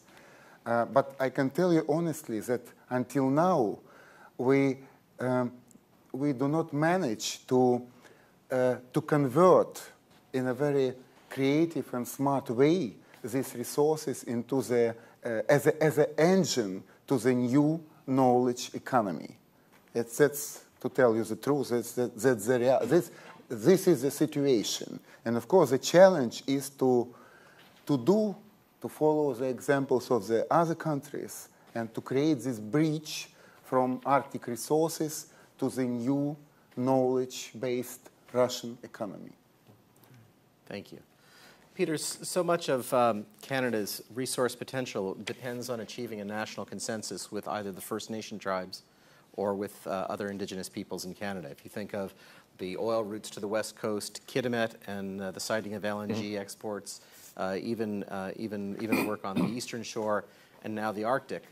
But I can tell you honestly that until now, we do not manage to convert in a very creative and smart way these resources into the as an engine to the new knowledge economy. That's to tell you the truth. This is the situation, and of course the challenge is to follow the examples of the other countries and to create this bridge from Arctic resources to the new knowledge-based Russian economy. Thank you. Peter, so much of Canada's resource potential depends on achieving a national consensus with either the First Nation tribes or with other Indigenous peoples in Canada. If you think of the oil routes to the West Coast, Kitimat, and the siting of LNG exports, even the work on the Eastern Shore, and now the Arctic,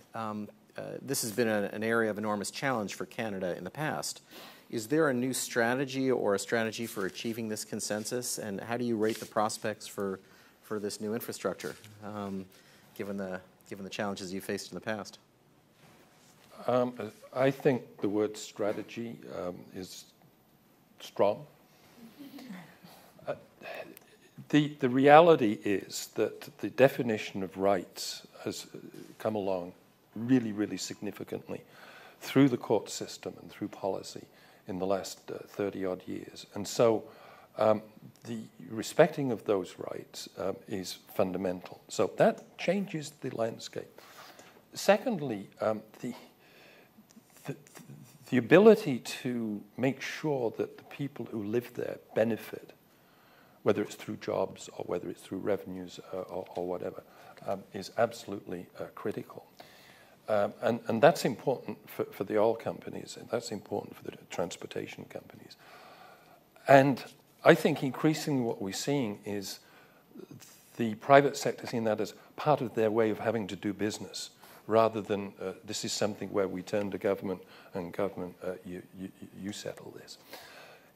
this has been an area of enormous challenge for Canada in the past. Is there a new strategy or a strategy for achieving this consensus, and how do you rate the prospects for this new infrastructure, given the challenges you faced in the past? I think the word strategy is strong. The reality is that the definition of rights has come along really, really significantly through the court system and through policy in the last 30-odd years. And so the respecting of those rights is fundamental. So that changes the landscape. Secondly, the ability to make sure that the people who live there benefit, whether it's through jobs or whether it's through revenues or whatever, is absolutely critical. And that's important for the oil companies, and that's important for the transportation companies. And I think increasingly what we're seeing is the private sector seeing that as part of their way of having to do business, rather than this is something where we turn to government and government, you settle this.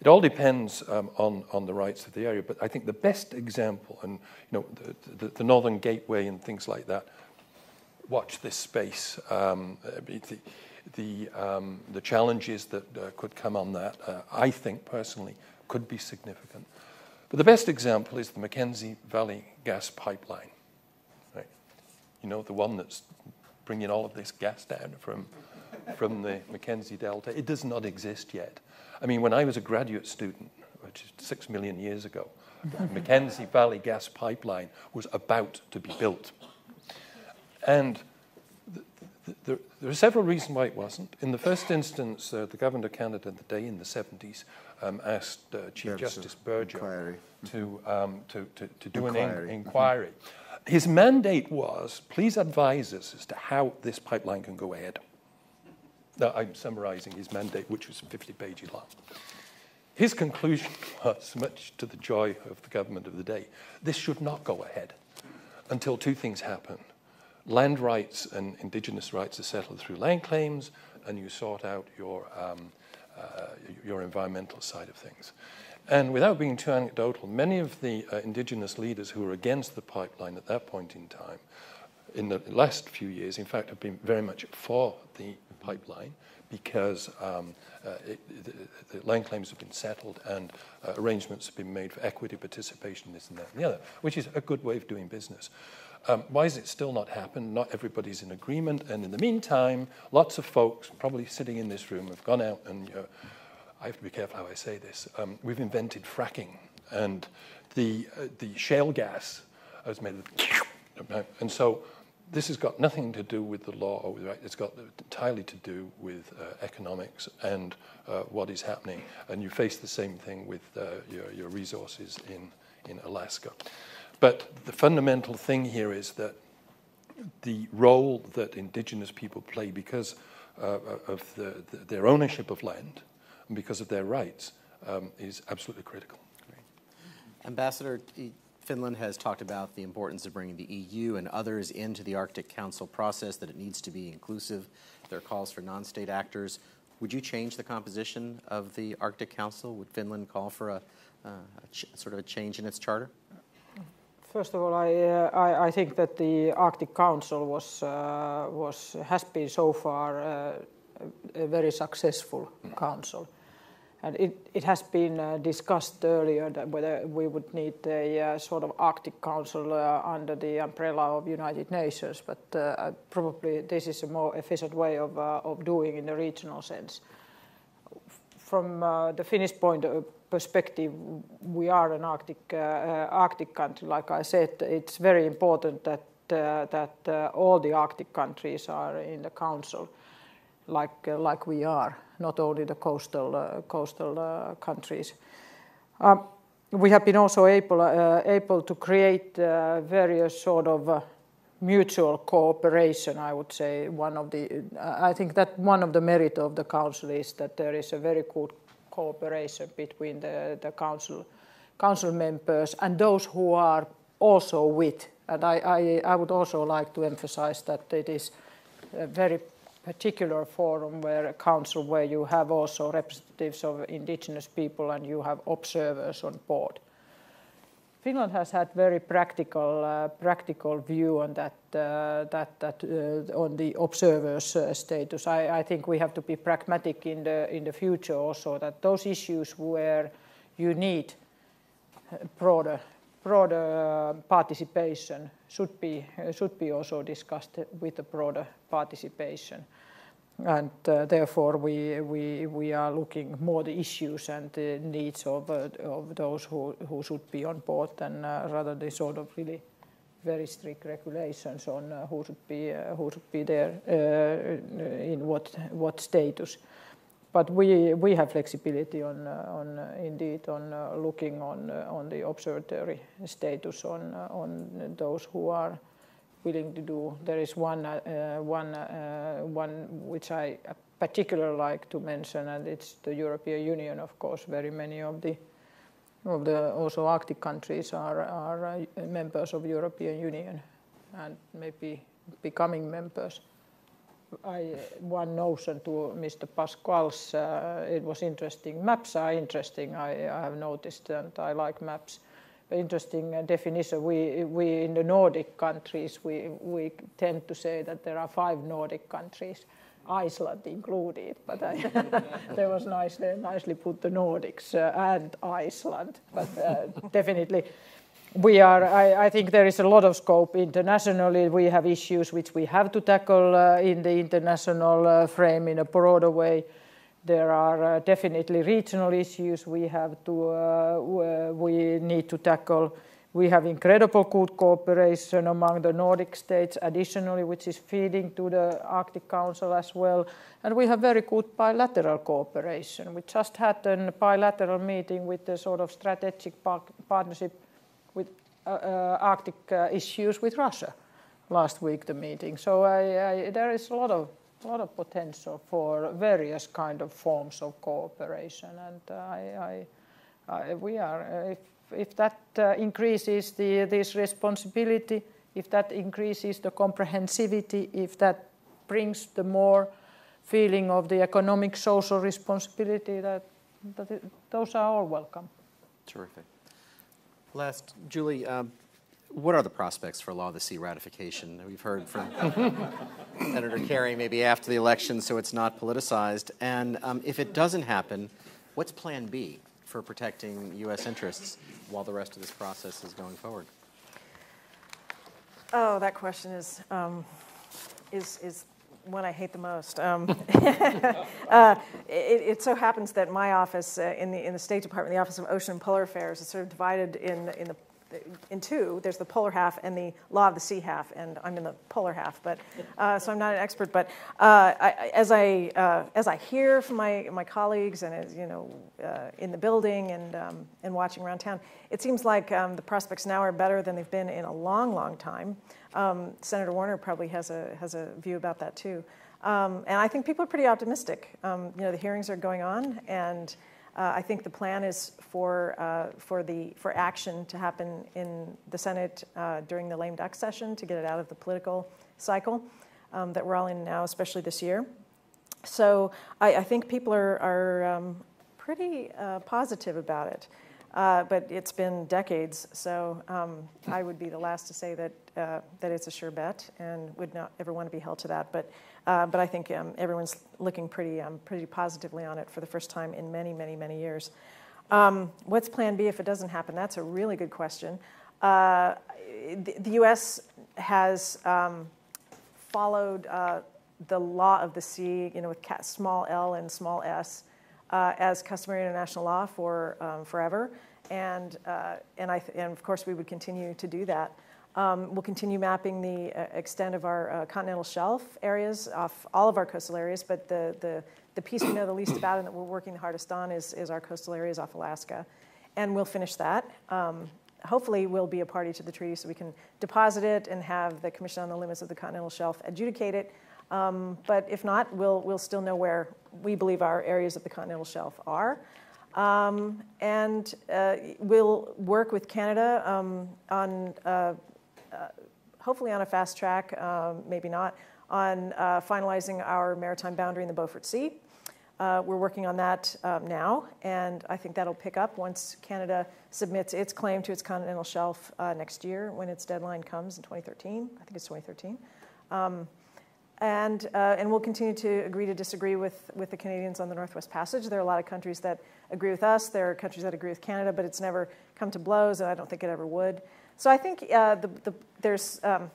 It all depends on the rights of the area, but I think the best example, and the Northern Gateway and things like that, watch this space. The challenges that could come on that, I think personally, could be significant. But the best example is the Mackenzie Valley gas pipeline, right? The one that's bringing all of this gas down from the Mackenzie Delta. It does not exist yet. I mean, when I was a graduate student, which is 6 million years ago, the Mackenzie Valley gas pipeline was about to be built. And there are several reasons why it wasn't. In the first instance, the government of Canada at the day in the 70s asked Chief Justice Burger to do an inquiry. His mandate was, please advise us as to how this pipeline can go ahead. Now, I'm summarizing his mandate, which was 50 pages long. His conclusion was, much to the joy of the government of the day, this should not go ahead until two things happen. Land rights and Indigenous rights are settled through land claims, and you sort out your environmental side of things. And without being too anecdotal, many of the Indigenous leaders who were against the pipeline at that point in time in the last few years, in fact, have been very much for the pipeline because the land claims have been settled and arrangements have been made for equity participation, this and that and the other, which is a good way of doing business. Why has it still not happened? Not everybody's in agreement. And in the meantime, lots of folks, probably sitting in this room, have gone out and, I have to be careful how I say this, we've invented fracking. And the shale gas has made it, and so this has got nothing to do with the law or with the right. It's got entirely to do with economics and what is happening. And you face the same thing with your resources in Alaska. But the fundamental thing here is that the role that Indigenous people play because of their ownership of land and because of their rights is absolutely critical. Great. Ambassador, Finland has talked about the importance of bringing the EU and others into the Arctic Council process, that it needs to be inclusive. There are calls for non-state actors. Would you change the composition of the Arctic Council? Would Finland call for a sort of a change in its charter? First of all, I think that the Arctic Council has been so far a very successful council. And it has been discussed earlier that whether we would need a sort of Arctic Council under the umbrella of United Nations, but probably this is a more efficient way of doing in the regional sense. From the Finnish point of perspective, we are an Arctic country. Like I said, it's very important that all the Arctic countries are in the council, like we are, not only the coastal countries. We have been also able to create various sort of mutual cooperation. I would say I think that one of the merit of the council is that there is a very good cooperation between the council members and those who are also with. And I would also like to emphasize that it is a very particular forum a council where you have also representatives of indigenous people and you have observers on board. Finland has had very practical view on that on the observers' status. I think we have to be pragmatic in the future also, that those issues where you need broader participation should be also discussed with the broader participation. And therefore we are looking more the issues and the needs of those who should be on board than rather the sort of really very strict regulations on who should be there in what status. But we have flexibility on looking on the observatory status on those who are willing to do. There is one which I particularly like to mention, and it's the European Union. Of course, very many of the also Arctic countries are members of European Union and maybe becoming members. One notion to Mr. Pasquale's, it was interesting. Maps are interesting, I have noticed, and I like maps. Interesting definition. We in the Nordic countries, we tend to say that there are 5 Nordic countries, Iceland included, but there was nicely put the Nordics and Iceland. But definitely, I think there is a lot of scope internationally. We have issues which we have to tackle in the international frame in a broader way. There are definitely regional issues we need to tackle. We have incredible good cooperation among the Nordic states additionally, which is feeding to the Arctic Council as well. And we have very good bilateral cooperation. We just had a bilateral meeting with the sort of strategic partnership with Arctic issues with Russia last week, the meeting. So there is a lot of potential for various kind of forms of cooperation, and we are if that increases this responsibility, if that increases the comprehensivity, if that brings the more feeling of the economic social responsibility, those are all welcome. Terrific. Last, Julie, What are the prospects for Law of the Sea ratification? We've heard from Senator Kerry maybe after the election so it's not politicized. And if it doesn't happen, what's Plan B for protecting U.S. interests while the rest of this process is going forward? Oh, that question is one I hate the most. It so happens that my office in the State Department, the Office of Ocean and Polar Affairs, is sort of divided in two. There's the polar half and the Law of the Sea half, and I'm in the polar half. But so I'm not an expert. But as I hear from my colleagues and as in the building and watching around town, it seems like the prospects now are better than they've been in a long, long time. Senator Warner probably has a view about that too, and I think people are pretty optimistic. The hearings are going on, and I think the plan is for action to happen in the Senate during the lame duck session to get it out of the political cycle that we're all in now, especially this year. So I think people are pretty positive about it. But it's been decades, so I would be the last to say that it's a sure bet and would not ever want to be held to that. But I think everyone's looking pretty positively on it for the first time in many, many, many years. What's Plan B if it doesn't happen? That's a really good question. The U.S. has followed the Law of the Sea, with small l and small s, as customary international law for forever, and of course we would continue to do that. We'll continue mapping the extent of our continental shelf areas off all of our coastal areas, but the piece we know the least about and that we're working the hardest on is our coastal areas off Alaska, and we'll finish that. Hopefully we'll be a party to the treaty so we can deposit it and have the Commission on the Limits of the Continental Shelf adjudicate it. But if not, we'll still know where we believe our areas of the continental shelf are. And we'll work with Canada on, hopefully on a fast track, maybe not, on finalizing our maritime boundary in the Beaufort Sea. We're working on that now, and I think that'll pick up once Canada submits its claim to its continental shelf next year when its deadline comes in 2013. I think it's 2013. And we'll continue to agree to disagree with the Canadians on the Northwest Passage. There are a lot of countries that agree with us. There are countries that agree with Canada, but it's never come to blows, and I don't think it ever would. So I think there's, in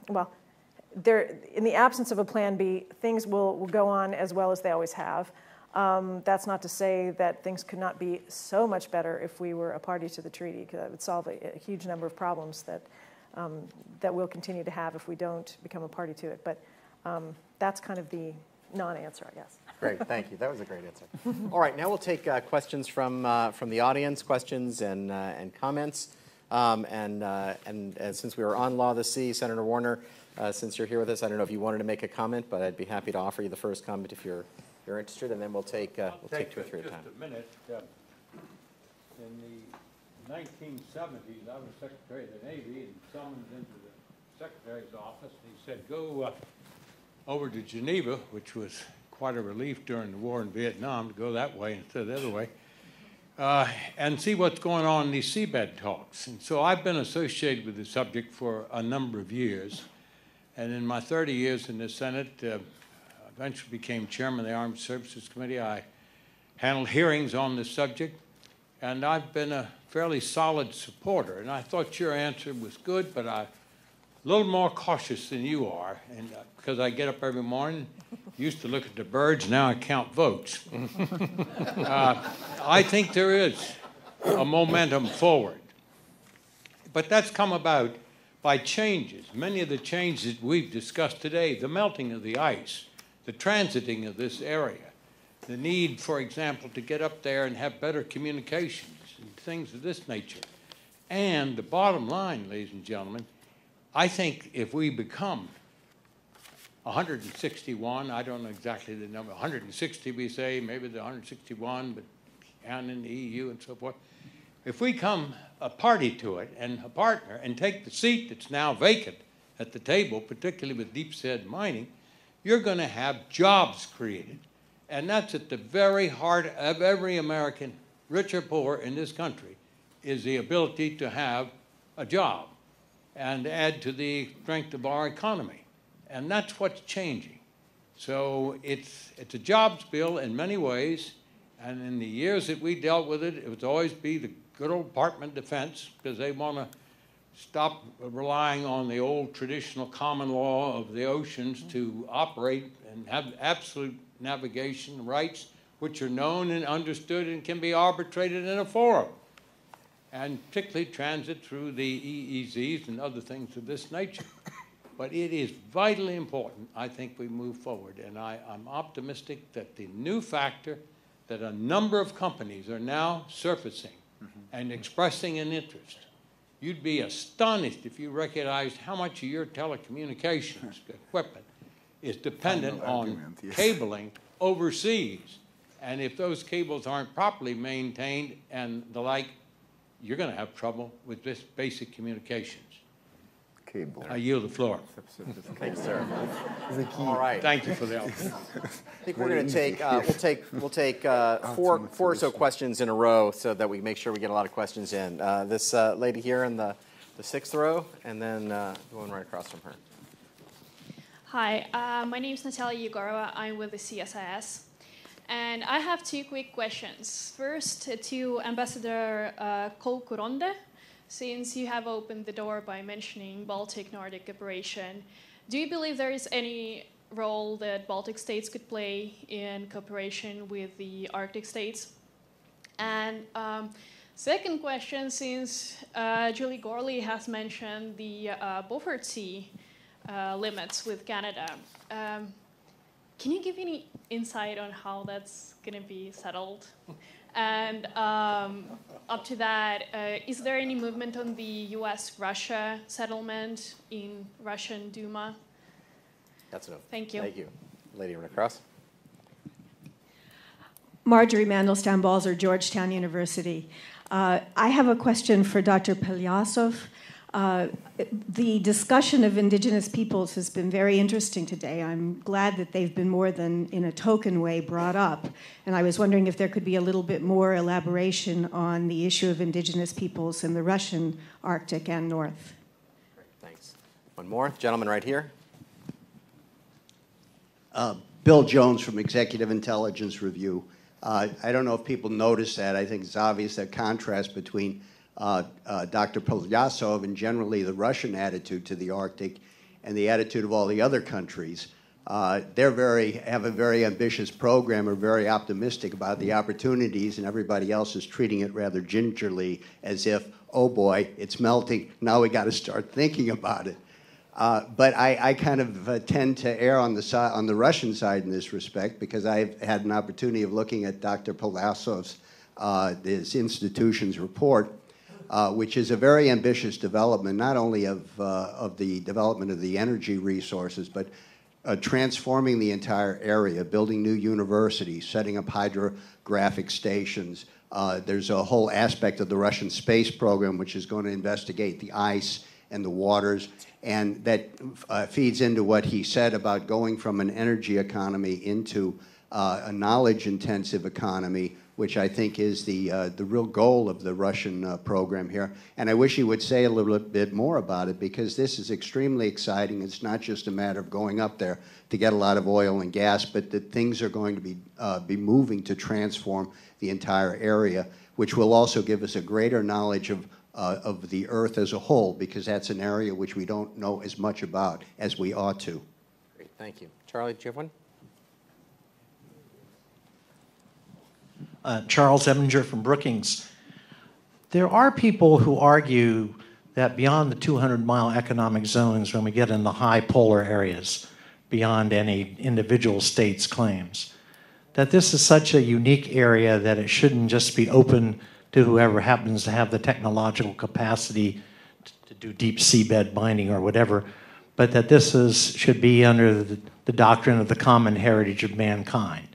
the absence of a Plan B, things will go on as well as they always have. That's not to say that things could not be so much better if we were a party to the treaty, because that would solve a huge number of problems that we'll continue to have if we don't become a party to it. But that's kind of the non-answer, I guess. Great, thank you. That was a great answer. All right, now we'll take questions from the audience, questions and comments. And since we were on Law of the Sea, Senator Warner, since you're here with us, I don't know if you wanted to make a comment, but I'd be happy to offer you the first comment if you're interested, and then we'll take two or three at a time. Just a minute. In the 1970s, I was Secretary of the Navy and summoned into the Secretary's office, and he said, go over to Geneva, which was quite a relief during the war in Vietnam to go that way instead of the other way, and see what's going on in these seabed talks. And so I've been associated with the subject for a number of years, and in my 30 years in the Senate, eventually became chairman of the Armed Services Committee. I handled hearings on this subject, and I've been a fairly solid supporter. And I thought your answer was good, but I'm a little more cautious than you are, and because I get up every morning, used to look at the birds, now I count votes. I think there is a momentum forward. But that's come about by changes. Many of the changes that we've discussed today, the melting of the ice, the transiting of this area, the need, for example, to get up there and have better communications and things of this nature. And the bottom line, ladies and gentlemen, I think if we become 161, I don't know exactly the number, 160 we say, maybe the 161, but and in the EU and so forth. If we come a party to it and a partner and take the seat that's now vacant at the table, particularly with deep sea mining, you're going to have jobs created. And that's at the very heart of every American, rich or poor, in this country, is the ability to have a job. and add to the strength of our economy. And that's what's changing. So it's a jobs bill in many ways, and in the years that we dealt with it, it would always be the good old Department of Defense, because they want to stop relying on the old traditional common law of the oceans to operate and have absolute navigation rights, which are known and understood and can be arbitrated in a forum, and particularly transit through the EEZs and other things of this nature. But it is vitally important, I think, we move forward, and I'm optimistic that the new factor that a number of companies are now surfacing and expressing an interest. You'd be astonished if you recognized how much of your telecommunications equipment is dependent on cabling overseas. And if those cables aren't properly maintained and the like, you're going to have trouble with this basic communications. Cable. I yield the floor. Thank you, sir. All right. Thank you for the opportunity. I think we're going to take we'll take four or so questions in a row so that we make sure we get a lot of questions in. This lady here in the sixth row, and then the one right across from her. Hi, my name is Natalia Yegorova. I'm with the CSIS. And I have two quick questions. First, to Ambassador Kolkuronde, since you have opened the door by mentioning Baltic-Nordic cooperation, do you believe there is any role that Baltic states could play in cooperation with the Arctic states? And second question, since Julie Gorley has mentioned the Beaufort Sea limits with Canada, can you give any insight on how that's going to be settled? And up to that, is there any movement on the US-Russia settlement in Russian Duma? That's enough. Thank you. Thank you. Lady right across. Marjorie Mandelstam-Balzer, Georgetown University. I have a question for Dr. Pelyasov. The discussion of indigenous peoples has been very interesting today. I'm glad that they've been more than in a token way brought up. And I was wondering if there could be a little bit more elaboration on the issue of indigenous peoples in the Russian Arctic and North. Great, thanks. One more. Gentleman right here. Bill Jones from Executive Intelligence Review. I don't know if people notice that. I think it's obvious that contrast between Dr. Pelyasov and generally the Russian attitude to the Arctic and the attitude of all the other countries. They have a very ambitious program, are very optimistic about the opportunities, and everybody else is treating it rather gingerly as if, oh boy, it's melting, now we got to start thinking about it. But I kind of tend to err on the Russian side in this respect, because I've had an opportunity of looking at Dr. Pelyasov's this institution's report, which is a very ambitious development, not only of the development of the energy resources, but transforming the entire area, building new universities, setting up hydrographic stations. There's a whole aspect of the Russian space program which is going to investigate the ice and the waters, and that feeds into what he said about going from an energy economy into a knowledge-intensive economy, which I think is the real goal of the Russian program here. And I wish he would say a little bit more about it, because this is extremely exciting. It's not just a matter of going up there to get a lot of oil and gas, but that things are going to be moving to transform the entire area, which will also give us a greater knowledge of the Earth as a whole, because that's an area which we don't know as much about as we ought to. Great, thank you. Charlie, do you have one? Charles Eminger from Brookings. There are people who argue that beyond the 200-mile economic zones, when we get in the high polar areas, beyond any individual state's claims, that this is such a unique area that it shouldn't just be open to whoever happens to have the technological capacity to do deep seabed mining or whatever, but that this should be under the doctrine of the common heritage of mankind.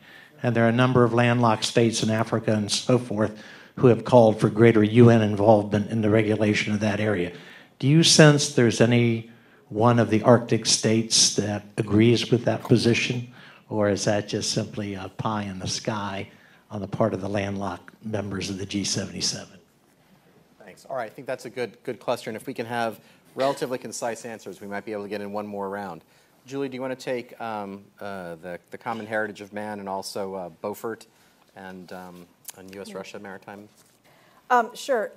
And there are a number of landlocked states in Africa and so forth who have called for greater UN involvement in the regulation of that area. Do you sense there's any one of the Arctic states that agrees with that position, or is that just simply a pie in the sky on the part of the landlocked members of the G77? Thanks. All right, I think that's a good cluster, and if we can have relatively concise answers. We might be able to get in one more round. Julie, do you want to take the common heritage of man and also Beaufort and U.S.-Russia maritime? Sure.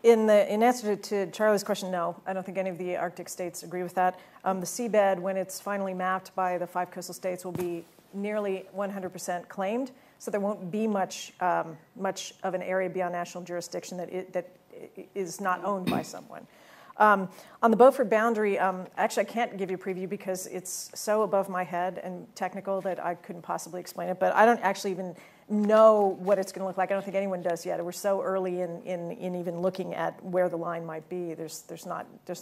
In answer to Charlie's question, no. I don't think any of the Arctic states agree with that. The seabed, when it's finally mapped by the 5 coastal states, will be nearly 100% claimed. So there won't be much of an area beyond national jurisdiction that is not owned by someone. On the Beaufort boundary, actually, I can't give you a preview because it's so above my head and technical that I couldn't possibly explain it. But I don't actually even know what it's going to look like. I don't think anyone does yet. We're so early in even looking at where the line might be. There's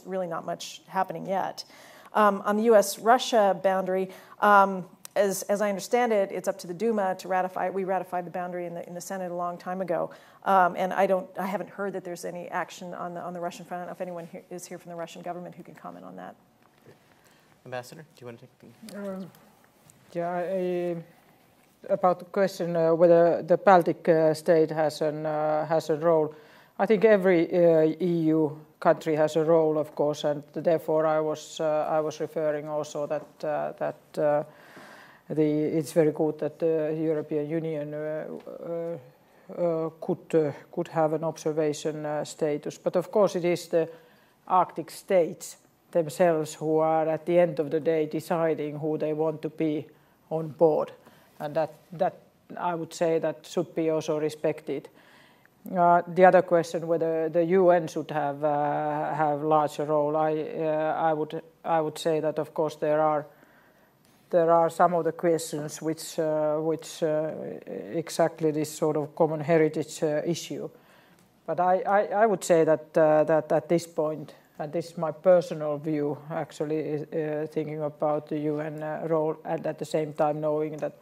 really not much happening yet. On the U.S.-Russia boundary, as I understand it, it's up to the Duma to ratify it. We ratified the boundary in the Senate a long time ago, and I haven't heard that there's any action on the Russian front. I don't know if anyone is here from the Russian government who can comment on that. Ambassador, do you want to take the? About the question whether the Baltic state has a role, I think every EU country has a role, of course, and therefore I was referring also that it's very good that the European Union could have an observation status. But of course, it is the Arctic states themselves who are at the end of the day deciding who they want to be on board. And that I would say that should be also respected. The other question, whether the UN should have larger role, I would say that of course there are some of the questions which exactly this sort of common heritage issue. But I would say that at this point, and this is my personal view, actually thinking about the UN role, and at the same time knowing that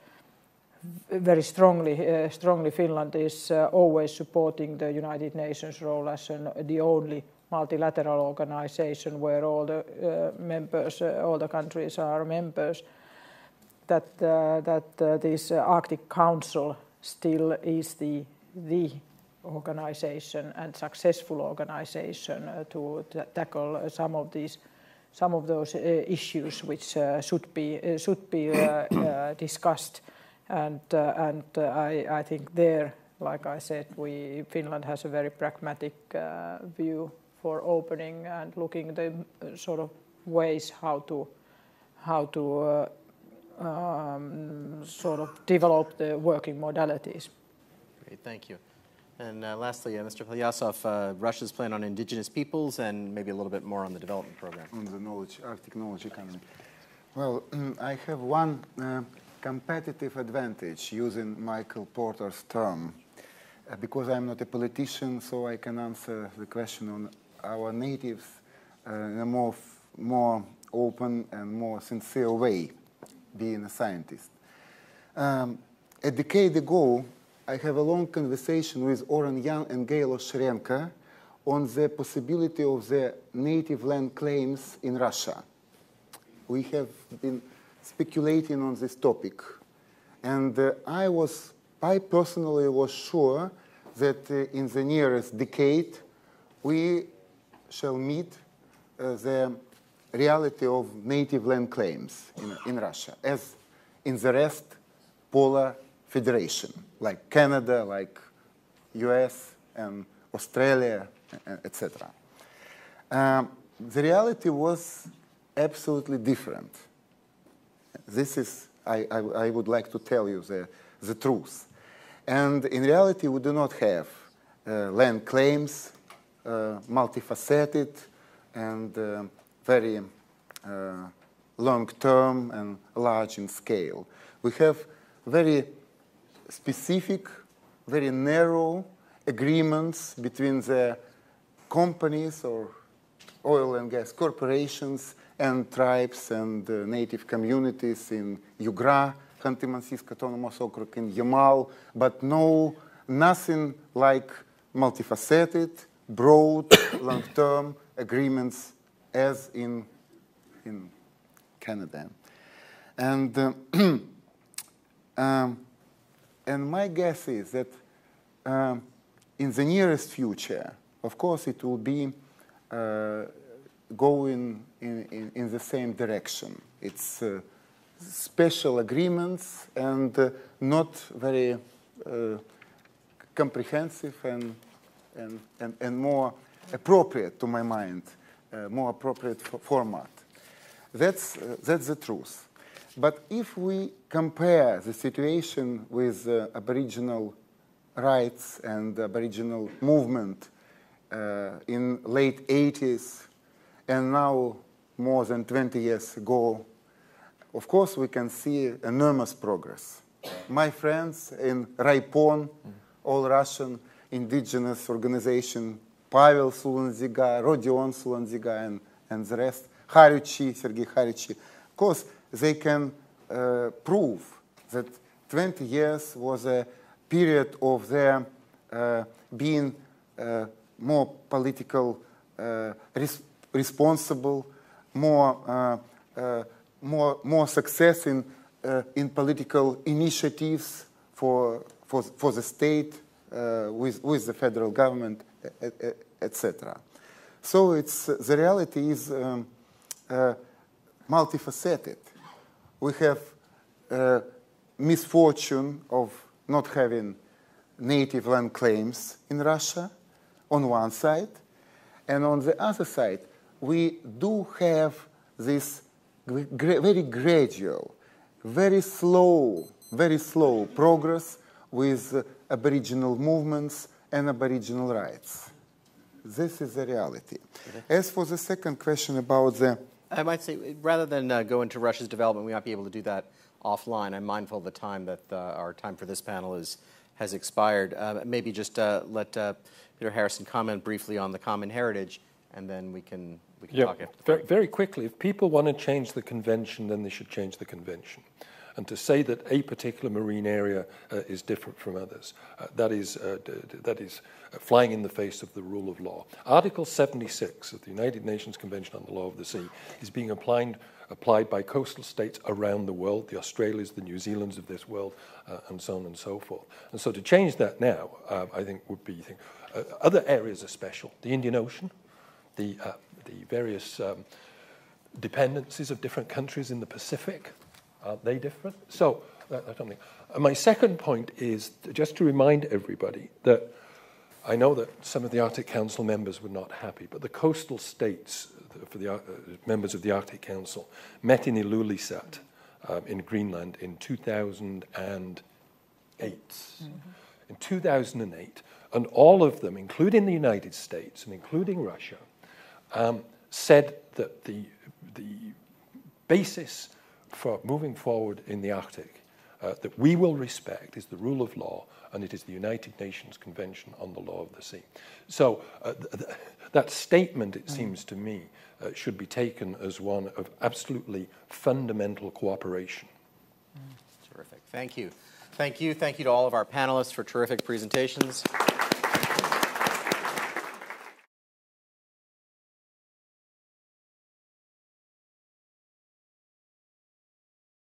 very strongly Finland is always supporting the United Nations role as the only multilateral organization where all the members, all the countries are members, that this Arctic Council still is the organization and successful organization to tackle some of those issues which should be discussed. And I think there, like I said, Finland has a very pragmatic view for opening and looking at the sort of ways how to sort of develop the working modalities. Great, thank you. And lastly, Mr. Polyasov, Russia's plan on indigenous peoples and maybe a little bit more on the development program. On the Arctic knowledge economy. Well, I have one competitive advantage using Michael Porter's term. Because I'm not a politician, so I can answer the question on our natives in a more open and more sincere way, being a scientist. A decade ago, I have a long conversation with Oren Yan and Gail Oshchenko on the possibility of the native land claims in Russia. We have been speculating on this topic. And I personally was sure that in the nearest decade, we shall meet the reality of native land claims in Russia, as in the rest polar federation, like Canada, like US and Australia, etc. The reality was absolutely different. This is, I would like to tell you the truth. And in reality, we do not have land claims, multifaceted and very long-term and large in scale. We have very specific, very narrow agreements between the companies or oil and gas corporations and tribes and native communities in Yugra, Khanty-Mansiysk Autonomous Okrug, in Yamal, but nothing like multifaceted, broad, long-term agreements as in Canada. And my guess is that in the nearest future, of course, it will be going in the same direction. It's special agreements and not very comprehensive and more appropriate, to my mind, more appropriate format. That's the truth. But if we compare the situation with Aboriginal rights and Aboriginal movement in late 80s and now more than 20 years ago, of course we can see enormous progress. My friends in Raipon, all Russian indigenous organization, Pavel Sulanziga, Rodion Sulanziga, and the rest, Haruchi, Sergei Haruchi, of course they can prove that 20 years was a period of their being more political, responsible, more success in political initiatives for the state with the federal government, etc. So the reality is multifaceted. We have misfortune of not having native land claims in Russia on one side, and on the other side we do have this very gradual, very slow progress with Aboriginal movements and Aboriginal rights. This is the reality. As for the second question about the... I might say, rather than go into Russia's development, we might be able to do that offline. I'm mindful of the time that our time for this panel has expired. Maybe just let Peter Harrison comment briefly on the common heritage, and then we can talk after the break. Very quickly, if people want to change the convention, then they should change the convention. And to say that a particular marine area is different from others, that is flying in the face of the rule of law. Article 76 of the United Nations Convention on the Law of the Sea is being applied by coastal states around the world, the Australias, the New Zealands of this world, and so on and so forth. And so to change that now, I think would be... other areas are special. The Indian Ocean, the various dependencies of different countries in the Pacific, aren't they different? So, I don't think. My second point is just to remind everybody that I know that some of the Arctic Council members were not happy, but the coastal states, for the members of the Arctic Council, met in Ilulissat in Greenland in 2008. In 2008, and all of them, including the United States and including Russia, said that the basis for moving forward in the Arctic that we will respect is the rule of law, and it is the United Nations Convention on the Law of the Sea. So that statement, it seems to me, should be taken as one of absolutely fundamental cooperation. Terrific. Thank you. Thank you. Thank you to all of our panelists for terrific presentations.